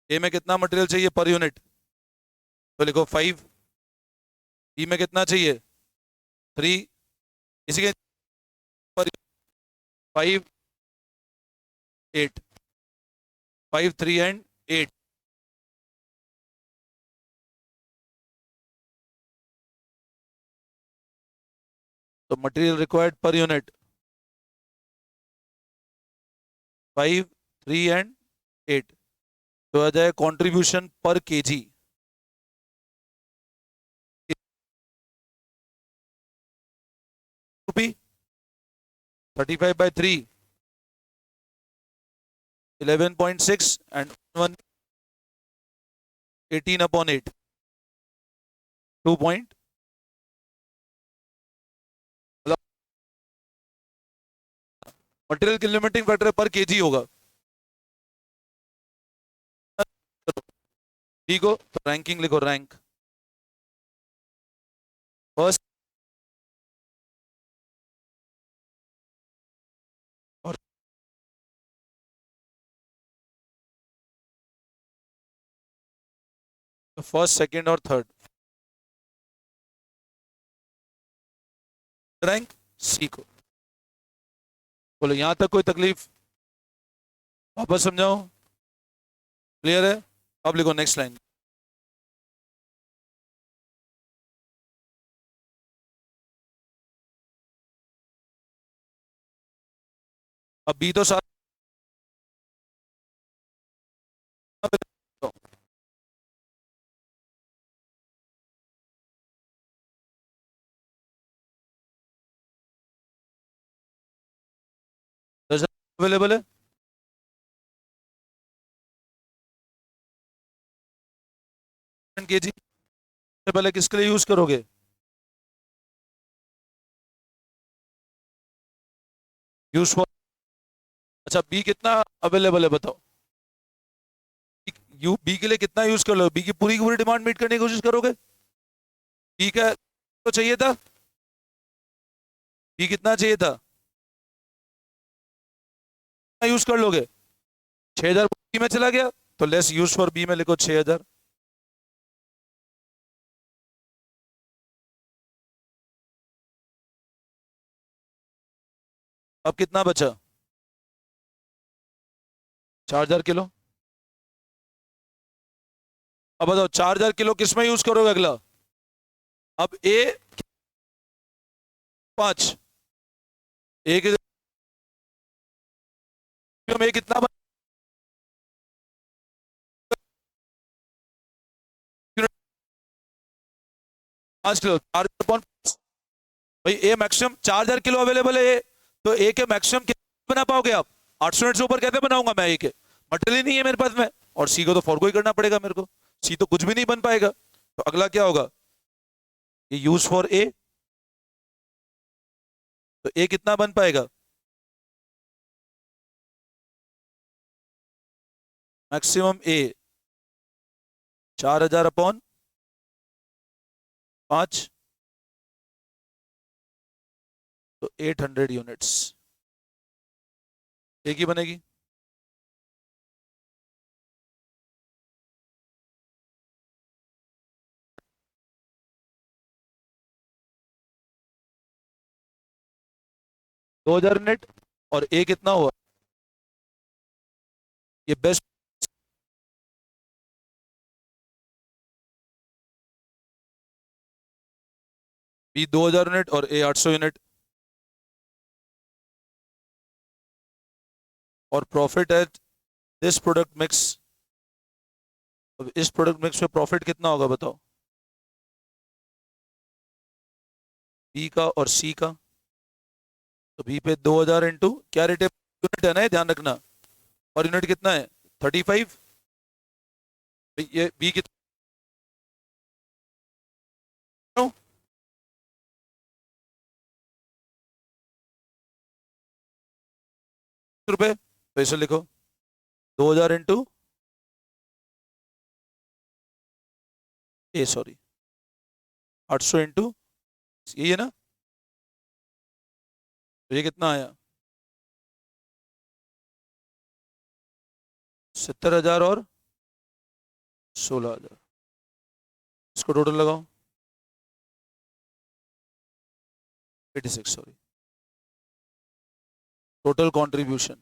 ए में कितना मटेरियल चाहिए पर यूनिट, तो लिखो 5। बी में कितना चाहिए 3, इसी के पर 5 8, 5 3 एंड 8। तो material required per unit 5 3 and 8, तो आ जाए कंट्रीब्यूशन पर KG rupee 35/3 11.6 and 1 18/8 2 point. Material की लिमिटिंग फैक्टर पर केजी होगा, ठीक हो तो रैंकिंग लिखो, रैंक फर्स्ट और फर्स्ट सेकंड और थर्ड रैंक सी को। बोलो यहां तक कोई तकलीफ? वापस समझाओ, क्लियर है? अब लिखो नेक्स्ट लाइन। अब बी तो सारा 10 अवेलेबल है। केजी से पहले किसके लिए यूज करोगे? यूज फॉर, अच्छा बी कितना अवेलेबल है बताओ? यू बी के लिए कितना यूज कर लो, बी की पूरी डिमांड मीट करने की कोशिश करोगे? बी का तो चाहिए था, बी कितना चाहिए था, यूज कर लोगे? 6000 बी में चला गया तो लेस यूज फॉर बी में लिखो 6000। अब कितना बचा? 4000 किलो। अब बताओ 4000 किलो किस में यूज करोगे अगला? अब ए 5, ए के में कितना 5 किलो 4000 भाई ए मैक्सिमम 4000 किलो अवेलेबल है ए, तो ए के मैक्सिमम कितना बना पाओगे आप? 800 यूनिट से ऊपर कैसे बनाऊंगा मैं ए के? मटेरियल ही नहीं है मेरे पास में, और सी को तो फॉरगो ही करना पड़ेगा मेरे को, सी तो कुछ भी नहीं बन पाएगा। तो अगला क्या होगा? ये यूज फॉर ए, तो ए कितना बन पाएगा? मैक्सिमम ए 4000/5, तो 800 यूनिट्स ए की बनेगी। दो हजार यूनिट और ए कितना हुआ? ये बेस्ट बी 2000 यूनिट और ए 800 यूनिट। और profit at this product mix, अब इस प्रोडक्ट मिक्स में प्रॉफिट कितना होगा बताओ, बी का और सी का। तो बी पे 2000 इंटू क्या रेट है, यूनिट है ना, ये ध्यान रखना, और यूनिट कितना है 35। ये बी कितना रुपए, तो इसे लिखो 2000 इंटू ए सॉरी 800 इंटू, यही है ना, तो ये कितना आया 70,000 और 16,000, इसको टोटल लगाओ 86 सॉरी, टोटल कंट्रीब्यूशन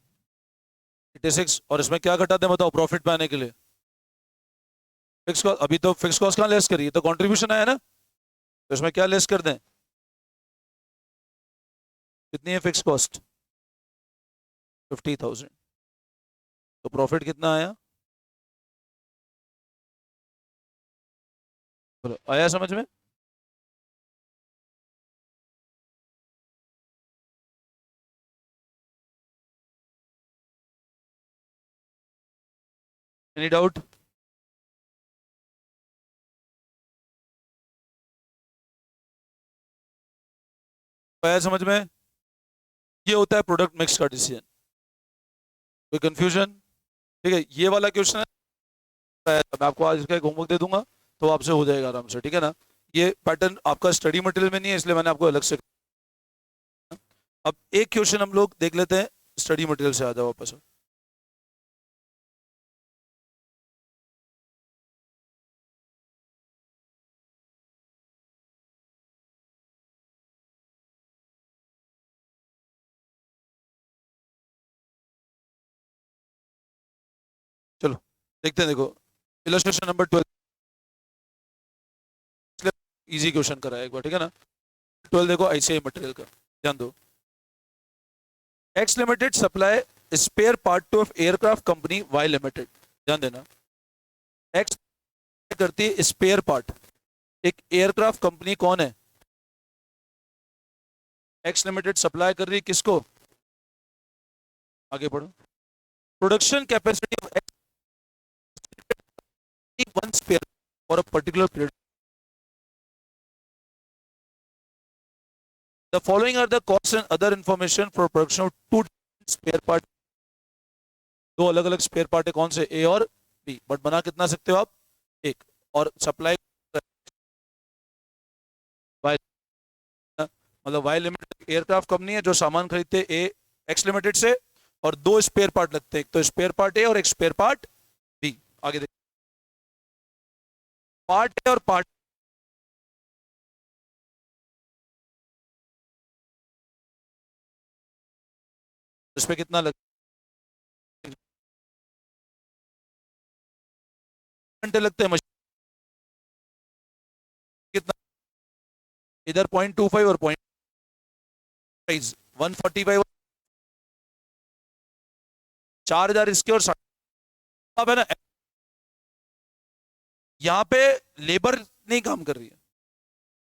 86, और इसमें क्या घटाते हैं बताओ प्रॉफिट पाने के लिए, फिक्स कॉस्ट, अभी तो फिक्स कॉस्ट कहाँ लेस करी, तो कंट्रीब्यूशन आया ना, तो इसमें क्या लेस कर दें, कितनी है फिक्स कॉस्ट 50,000, तो प्रॉफिट कितना आया, बोलो आया समझ में। एनी डाउट, आया समझ में। ये होता है प्रोडक्ट मिक्स का डिसीजन, कोई कंफ्यूजन, ठीक है, ये वाला क्वेश्चन है, मैं आपको आज इसका एक होमवर्क दे दूंगा, तो आपसे हो जाएगा आराम से, ठीक है ना। ये पैटर्न आपका स्टडी मटेरियल में नहीं है, इसलिए मैंने आपको अलग से। अब एक क्वेश्चन हम लोग देख लेते हैं स्टडी मटेरियल से, आ जाओ वापस। चलो देखते हैं, देखो इलस्ट्रेशन नंबर 12, इजी क्वेश्चन करा है एक बार, ठीक है ना। 12 देखो आईसीआई मटेरियल का, ध्यान दो। X limited supply spare part to aircraft company Y limited, ध्यान देना, एक्स करती है स्पेयर पार्ट, एक एयरक्राफ्ट कंपनी कौन है, एक्स लिमिटेड सप्लाई कर रही है किसको, आगे पढ़ो, production capacity of X one spare for a particular period, the following are the cost and other information for production of two spare part, दो अलग अलग स्पेयर पार्ट है, कौन से, ए और बी, बट बना कितना सकते हो आप, एक, और सप्लाई वाई, मतलब वाई लिमिटेड एयरक्राफ्ट कंपनी है जो सामान खरीदते हैं ए एक्स लिमिटेड से, और दो स्पेयर पार्ट लगते हैं, एक तो स्पेयर पार्ट ए और एक स्पेयर पार्ट बी। आगे देखिए, पार्ट ए और पार्ट, इस पे कितना घंटे लगते हैं, मशीन कितना, इधर 0.25 और 145, 4,000 इसके और 60, अब है ना, यहाँ पे लेबर नहीं काम कर रही है,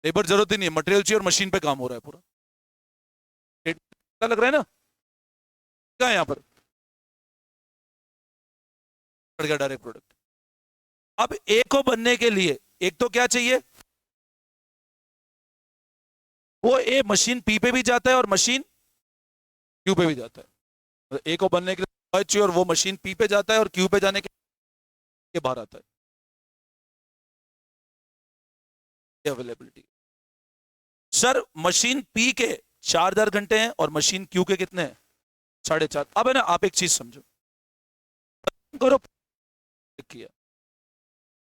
लेबर जरूरत ही नहीं है, मटेरियल चाहिए और मशीन पे काम हो रहा है पूरा, लग रहा है ना, क्या है यहाँ पर डायरेक्ट प्रोडक्ट। अब ए को बनने के लिए एक तो क्या चाहिए, वो ए मशीन पी पे भी जाता है और मशीन क्यू पे भी जाता है, तो ए को बनने के लिए चाहिए, और वो मशीन पी पे जाता है और क्यू पे जाने के बाहर आता है अवेलेबिलिटी। सर मशीन पी के 4,000 घंटे हैं और मशीन क्यू के कितने हैं 4.5, अब है ना, आप एक चीज समझो, करो किया,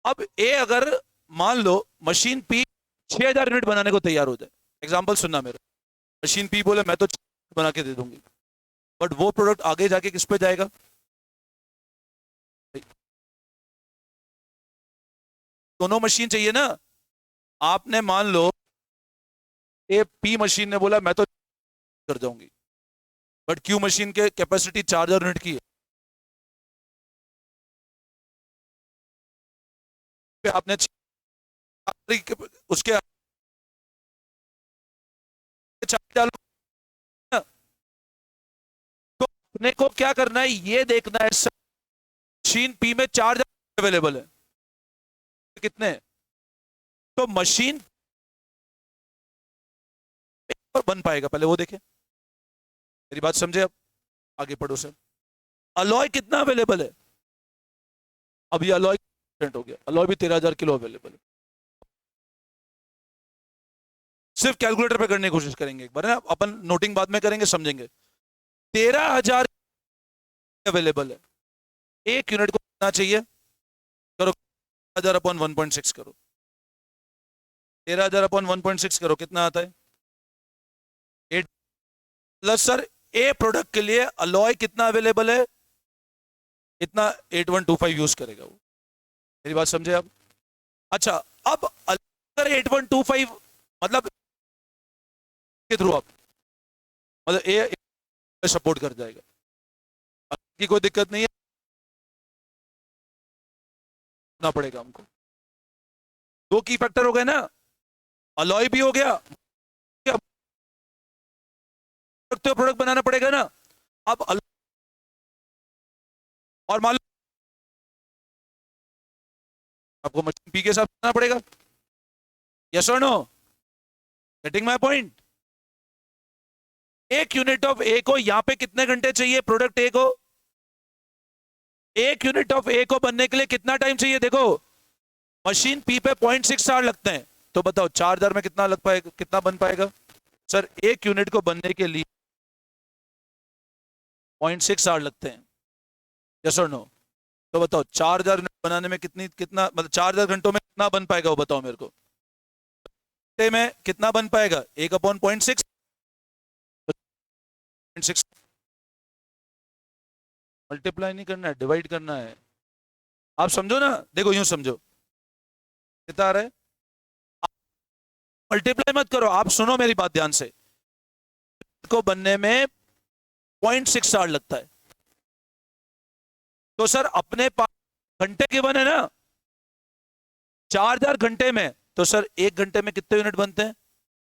अब ए अगर मान लो मशीन पी 6,000 यूनिट बनाने को तैयार हो जाए, एग्जाम्पल सुनना मेरा, मशीन पी बोले मैं तो बना के दे दूंगी, बट वो प्रोडक्ट आगे जाके किस पे जाएगा, दोनों मशीन चाहिए ना, आपने मान लो ए पी मशीन ने बोला मैं तो कर जाऊंगी, बट क्यू मशीन के कैपेसिटी 4000 यूनिट की है। पे आपने उसके चार्ज डालो ना। तो अपने को क्या करना है, ये देखना है मशीन पी में चार्ज अवेलेबल है कितने हैं। तो मशीन पर बन पाएगा, पहले वो देखें। मेरी बात समझे, अब आगे पढ़ो सर। अलॉय कितना अवेलेबल है, अब ये अलॉय हो गया, अलॉय भी 13,000 किलो अवेलेबल है। सिर्फ कैलकुलेटर पे करने की कोशिश करेंगे एक बार ना, अपन नोटिंग बाद में करेंगे, समझेंगे। 13,000 अवेलेबल है, एक यूनिट को कितना चाहिए, करो 13,000 अपॉन 1.6 करो, 13,000 अपॉन 1.6 करो, कितना आता है 8 प्लस। सर ए प्रोडक्ट के लिए अलॉय कितना अवेलेबल है, इतना 8125 यूज करेगा वो। मेरी बात समझे आप। अच्छा, अब अगर 8125 मतलब के थ्रू आप मतलब ए सपोर्ट कर जाएगा, की कोई दिक्कत नहीं है ना, पड़ेगा हमको। दो की फैक्टर हो गए ना, अलॉय भी हो गया, प्रोडक्ट बनाना पड़ेगा ना। अब और मान लो आपको मशीन पी के साथ बनाना पड़ेगा, यस और नो, गेटिंग माय पॉइंट। एक यूनिट ऑफ ए को यहां पे कितने घंटे चाहिए, प्रोडक्ट ए को, एक यूनिट ऑफ ए को बनने के लिए कितना टाइम चाहिए, देखो मशीन पी पे 0.6 आवर लगते हैं, तो बताओ 4,000 में कितना लग पाएगा, कितना बन पाएगा। सर एक यूनिट को बनने के लिए 0.6 आवर लगते हैं, यस और नो। तो बताओ 4,000 यूनिट बनाने में कितना मतलब 4,000 घंटों में कितना बन पाएगा, वो बताओ मेरे को। घंटे में कितना बन पाएगा, 1/0.6, 0.6 मल्टीप्लाई नहीं करना है, डिवाइड करना है। आप समझो ना, देखो यूं समझो, कितना आ रहा है, मल्टीप्लाई मत करो, आप सुनो मेरी बात ध्यान से। को बनने में 0.6 आवर लगता है, तो सर अपने पास घंटे गिवन है ना 4,000 घंटे में, तो सर एक घंटे में कितने यूनिट बनते हैं,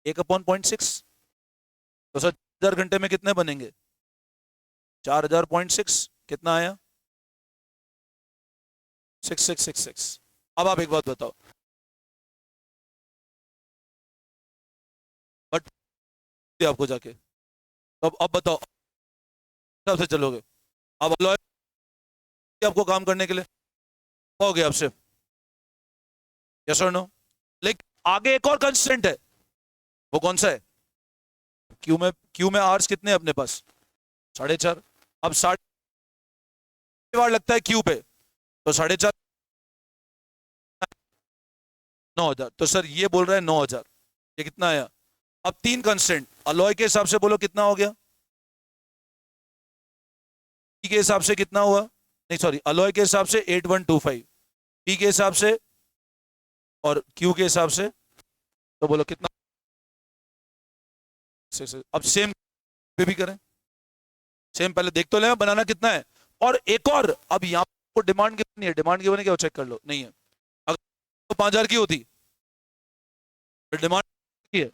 1/0.6, तो सर 4,000 घंटे में कितने बनेंगे, 4,000.6, कितना आया 6666। अब आप एक बात बताओ, बट आपको जाके, तो अब बताओ कब से चलोगे, अब अलॉय आपको काम करने के लिए हो गया आपसे, यस और नो। लेकिन आगे एक और कंस्टेंट है, वो कौन सा है, क्यू में आवर्स कितने हैं अपने पास, 4.5। अब 4 लगता है क्यू पे, तो 4.5 9,000, तो सर ये बोल रहा है 9,000, ये कितना आया। अब तीन कंस्टेंट, अलॉय के हिसाब से बोलो कितना हो गया, पी के हिसाब से कितना हुआ, नहीं सॉरी, अलॉय के हिसाब से 8125, पी के हिसाब से और क्यू के हिसाब से, तो बोलो कितना। अब सेम पे भी करें, सेम पहले देख तो ले बनाना कितना है। और एक और, अब यहाँ पर डिमांड कितनी है, डिमांड की बने क्या, चेक कर लो, नहीं है। अगर तो 5,000 की होती, फिर डिमांड की है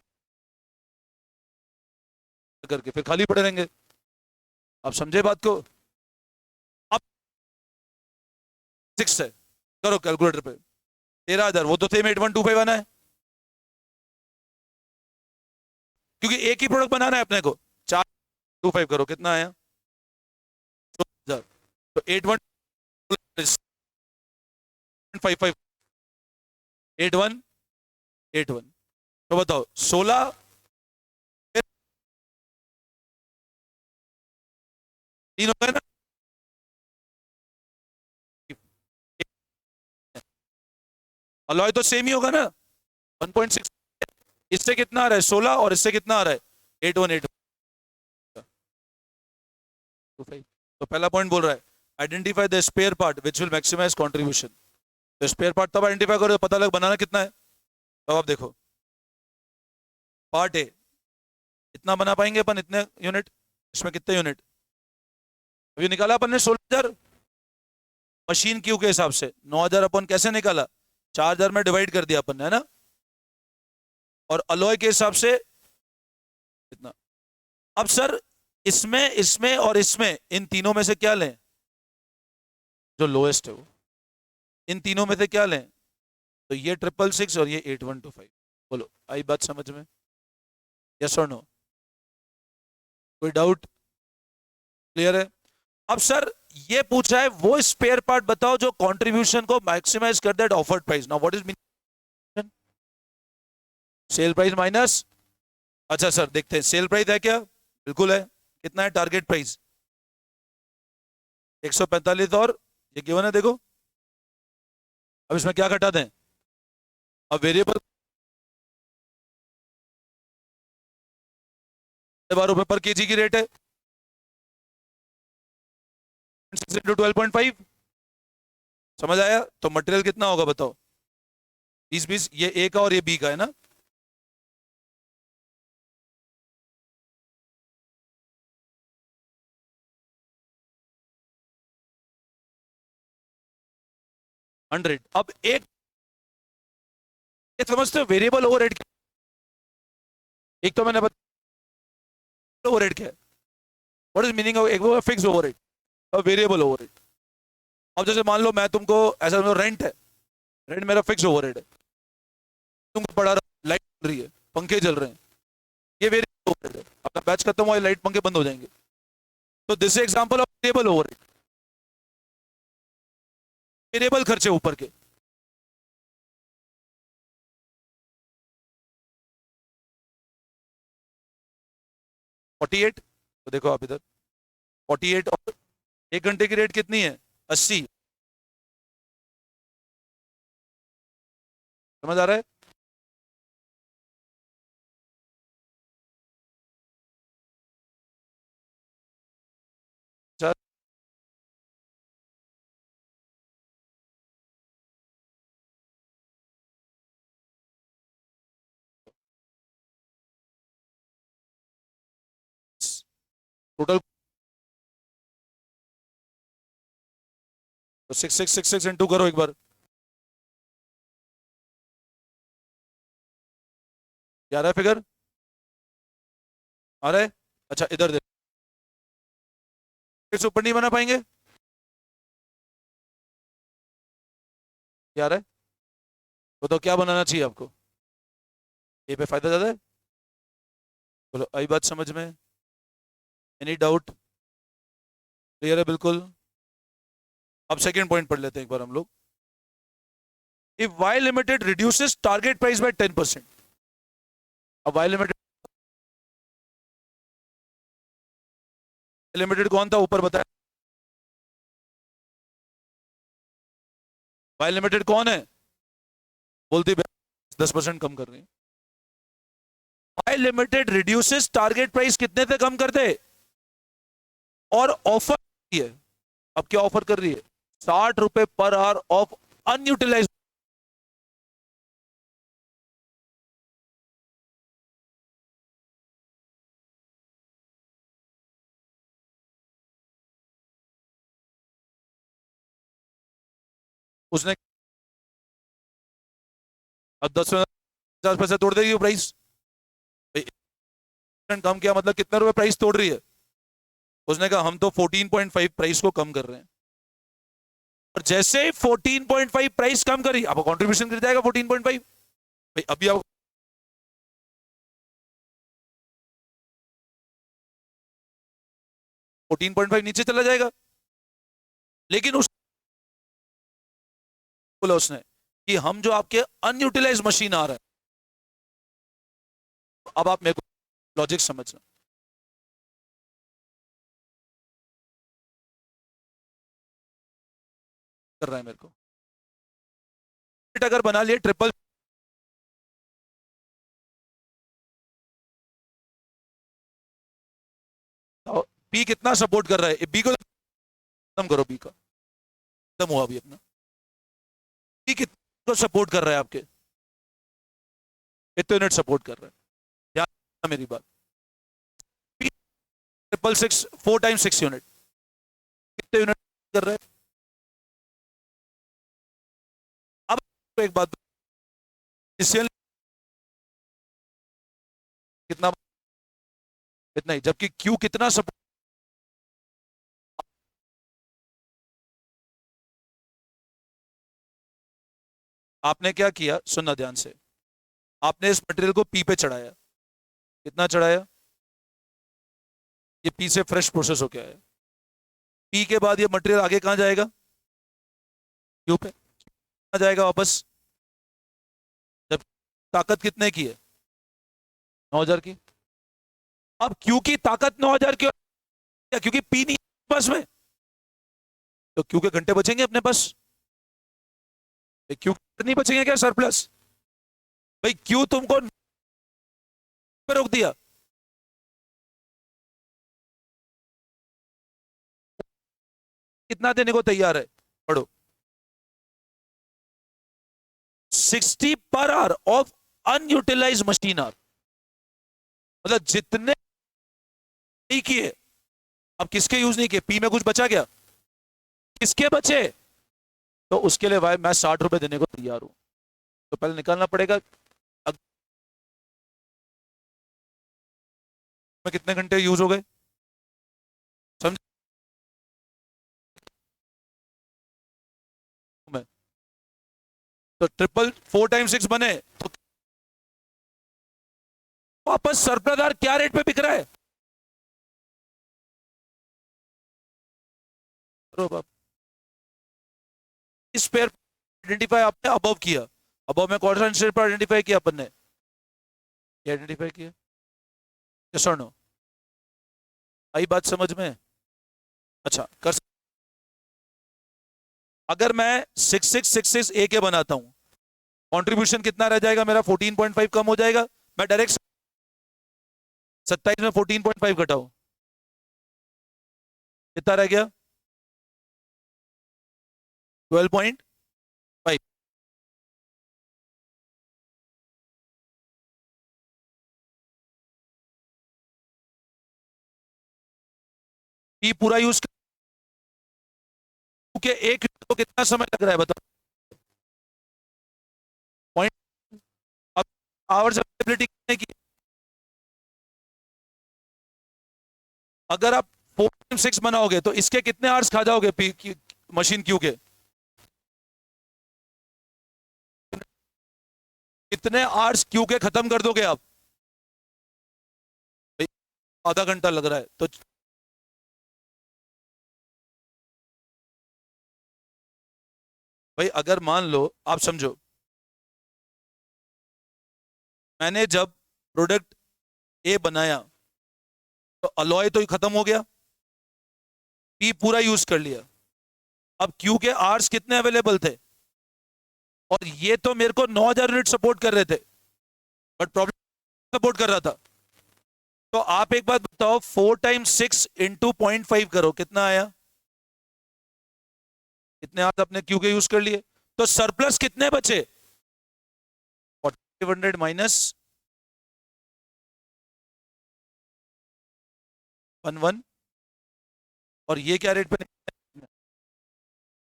करके फिर खाली पड़े रहेंगे। आप समझे बात को। अब 6 है, करो कैलकुलेटर पे, 13,000, वो तो सेम 8125 आना है, क्योंकि एक ही प्रोडक्ट बनाना है अपने को। 425 करो, कितना आया 2,000, तो 8155, 8181, तो बताओ 16 तीन हो गए ना, अलॉय तो सेम ही होगा ना 1.6, इससे कितना आ रहा है 16 और इससे कितना आ रहा है 8182। तो पहला पॉइंट बोल रहा है identify the spare part which will maximize contribution. तो स्पेयर पार्ट तब आइडेंटिफाई करो पता लग बनाना कितना है। तो आप देखो पार्ट ए इतना बना पाएंगे अपन, इतने यूनिट इसमें कितने यूनिट अभी निकाला अपन ने? 16,000 मशीन क्यू के हिसाब से। 9,000 अपन कैसे निकाला? 4,000 में डिवाइड कर दिया अपन ने, है ना? और अलॉय के हिसाब से कितना? अब सर इसमें इसमें और इसमें इन तीनों में से क्या लें? जो लोएस्ट है वो। इन तीनों में से क्या लें? तो ये 666 और ये 8125। बोलो आई बात समझ में? यस और नो? कोई डाउट? क्लियर है? अब सर ये पूछा है वो स्पेयर पार्ट बताओ जो कंट्रीब्यूशन को मैक्सिमाइज कर they offered price. Now what is mean? Sale price minus. अच्छा सर देखते हैं सेल प्राइस है क्या? बिल्कुल है। कितना है टारगेट प्राइस? 145 और ये गिवन है देखो। अब इसमें क्या घटा दें? अब वेरिएबल ₹12 पर केजी की रेट है। 6 into 12.5 समझ आया? तो मटेरियल कितना होगा बताओ? 20 ये ए का और ये बी का है ना? हंड्रेड। अब एक समझते हो वेरिएबल ओवरहेड? एक तो मैंने बताया ओवरहेड क्या है। व्हाट इज मीनिंग ऑफ एक फिक्स ओवरहेड और वेरिएबल ओवरहेड। अब जैसे मान लो मैं तुमको ऐसा रेंट है, रेंट मेरा फिक्स ओवरहेड है। तुमको पढ़ा रहा, लाइट चल रही है, पंखे चल रहे हैं, ये वेरिएबल ओवरहेड है। अपना बैच खत्म हुआ, लाइट पंखे बंद हो जाएंगे। तो this example of variable overhead. Variable खर्चे ऊपर के। Forty eight. तो देखो आप इधर 48 और 1 घंटे की रेट कितनी है? 80। समझ आ रहा है? अच्छा, टोटल 6666 इंटू करो एक बार। 11 फिगर आ रहा है? अच्छा इधर देखो, फिर से ऊपर नहीं बना पाएंगे? 11 है तो क्या बनाना चाहिए आपको? ए पे फायदा ज्यादा है। बोलो आई बात समझ में? Any doubt? क्लियर है बिल्कुल? अब सेकंड पॉइंट पढ़ लेते हैं एक बार हम लोग। If Y limited reduces target price by 10%। अब वाई लिमिटेड, लिमिटेड कौन था ऊपर बताया? वाई लिमिटेड कौन है? बोलती 10% कम कर रही है। Y limited reduces target price कितने से कम कर दे? और ऑफर है। अब क्या ऑफर कर रही है? ₹60 पर आवर ऑफ अनयूटिलाइज। उसने अब 10-50 तोड़ देगी वो प्राइस। कम किया मतलब कितने रुपए प्राइस तोड़ रही है? उसने कहा हम तो 14.5 प्राइस को कम कर रहे हैं। और जैसे 14.5 प्राइस कम करी, आपको कंट्रीब्यूशन गिर जाएगा 14.5। भाई अभी आप 14.5 नीचे चला जाएगा। लेकिन उस बोला उसने कि हम जो आपके अनयूटिलाइज मशीन आ रहा है, अब आप मेरे को लॉजिक समझना। कर रहा है मेरे को अगर बना लिए ट्रिपल, पी कितना सपोर्ट कर रहा है? बी को खत्म करो, बी का खत्म हुआ अभी अपना। पी कितना सपोर्ट कर रहा है आपके? इतने यूनिट सपोर्ट कर रहा है। ध्यान मेरी बात। ट्रिपल सिक्स 4 × 6 यूनिट, कितने यूनिट कर रहे हैं? अब एक बात, HCl कितना, इतना ही, जबकि Q कितना सपोर्ट। आपने क्या किया, सुनना ध्यान से, आपने इस मटेरियल को P पे चढ़ाया, कितना चढ़ाया, ये P से फ्रेश प्रोसेस होके आया। P के बाद ये मटेरियल आगे कहां जाएगा, Q पे, कहां जाएगा वापस, जब ताकत कितने की है, 9,000 की। अब Q की ताकत 9,000 की, क्योंकि P नहीं है पास में, तो Q के घंटे बचेंगे अपने पास, Q नहीं बचेंगे क्या सरप्लस, भाई Q तुमको पे रोक दिया, कितना देने को तैयार है, पढ़ो, 60 per hour of unutilise machine our, मतलब जितने नहीं किए, अब किसके यूज नहीं किए, P में कुछ बचा गया, किसके बचे, तो उसके लिए भाई मैं 60 रुपए देने को तैयार हूं, तो पहले निकालना पड़ेगा में कितने घंटे यूज हो गए, समझ में, तो ट्रिपल 4 × 6 बने, तो वापस सरप्लस क्या रेट पे बिक रहा है, इस पेयर आइडेंटिफाई आपने अबव किया, अबव में कौन सा शेयर पर आइडेंटिफाई किया अपन ने, आइडेंटिफाई किया, यस और नो, आई बात समझ में, अच्छा कर, अगर मैं 6666 ए के बनाता हूं, कंट्रीब्यूशन कितना रह जाएगा मेरा, 14.5 कम हो जाएगा, मैं डायरेक्ट 27 में 14.5 घटाऊं, कितना रह गया, 12.5, पी पूरा यूज, क्योंकि एक को कितना समय लग रहा है बताओ, पॉइंट, अब आवर्स अवेलेबिलिटी कितने की, अगर आप 4 × 6 बनाओगे तो इसके कितने आवर्स खा जाओगे पी की, मशीन क्यू के, कितने आवर्स क्यू के खत्म कर दोगे आप, भाई आधा घंटा लग रहा है, तो भाई अगर मान लो, आप समझो, मैंने जब प्रोडक्ट ए बनाया तो अलॉय तो खत्म हो गया, पी पूरा यूज कर लिया, अब क्यू के आर्स कितने अवेलेबल थे, और ये तो मेरे को 9,000 यूनिट सपोर्ट कर रहे थे, बट प्रॉब्लम सपोर्ट कर रहा था, तो आप एक बात बताओ, 4 × 6 × 0.5 करो, कितना आया, कितने आर्स अपने क्यू के यूज कर लिए, तो सरप्लस कितने बचे, 4500 माइनस 11, और ये क्या रेट पे,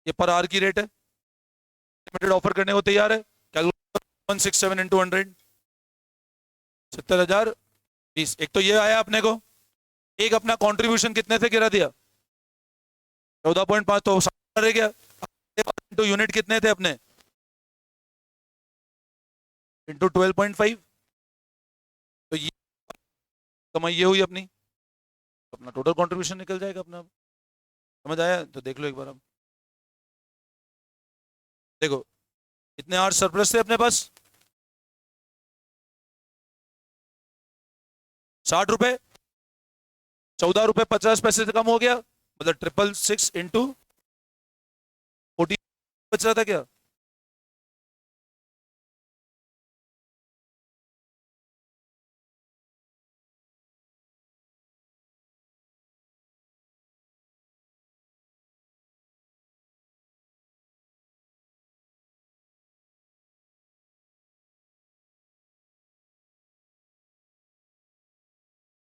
ये पर आर की रेट है, लिमिटेड ऑफर करने को तैयार है, कैलकुलेट 167 × 100, 70,020, एक तो ये आया अपने को, एक अपना कंट्रीब्यूशन कितने से गिरा दिया, 14.5, तो रह गया, तो यूनिट कितने थे अपने, इंटू 12.5, तो ये कमाई ये हुई अपनी, अपना टोटल कंट्रीब्यूशन निकल जाएगा अपना, समझ आया, तो देख लो एक बार, अब देखो कितने आवर्स सरप्लस थे अपने पास, 60 रुपए, 14 रुपए 50 पैसे से कम हो गया, मतलब 666 इंटू 14 बच रहा था क्या,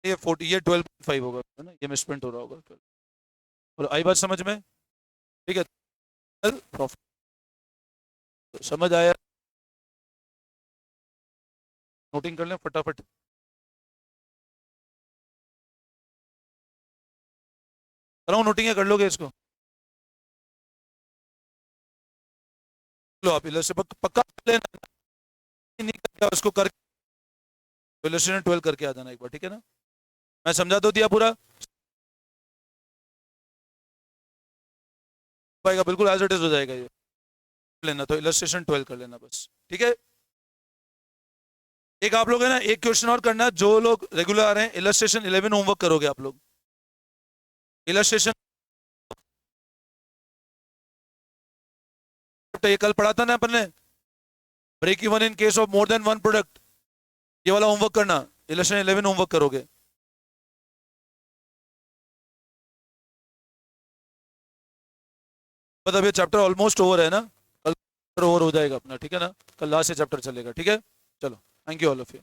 ये 40, ये 12.5 होगा है ना, ये मिसप्रिंट हो रहा होगा 12। और आई बात समझ में? ठीक है, प्रॉफिट समझ आया? नोटिंग कर लें फटाफट। कराऊं नोटिंग या कर लोगे इसको? लो आप इधर से पक्का लेना, नहीं करके उसको कर इलस्ट्रेशन 12 करके आ जाना एक बार, ठीक है ना? मैं समझा तो दिया पूरा पाएगा, बिल्कुल एज इट इज हो जाएगा ये। लेना तो इलस्ट्रेशन 12 कर लेना बस, ठीक है। एक आप लोग है ना, एक क्वेश्चन और करना, जो लोग रेगुलर आ रहे हैं, इलस्ट्रेशन 11 होमवर्क करोगे आप लोग। इलस्ट्रेशन ये कल पढ़ा था ना अपन ने, break even in case of more than one product, ये वाला होमवर्क करना, इलस्ट्रेशन 11 होमवर्क करोगे। मतलब ये चैप्टर ऑलमोस्ट ओवर है ना, कल ओवर हो जाएगा अपना, ठीक है ना? कल लास्ट से चैप्टर चलेगा, ठीक है? चलो, thank you all of you.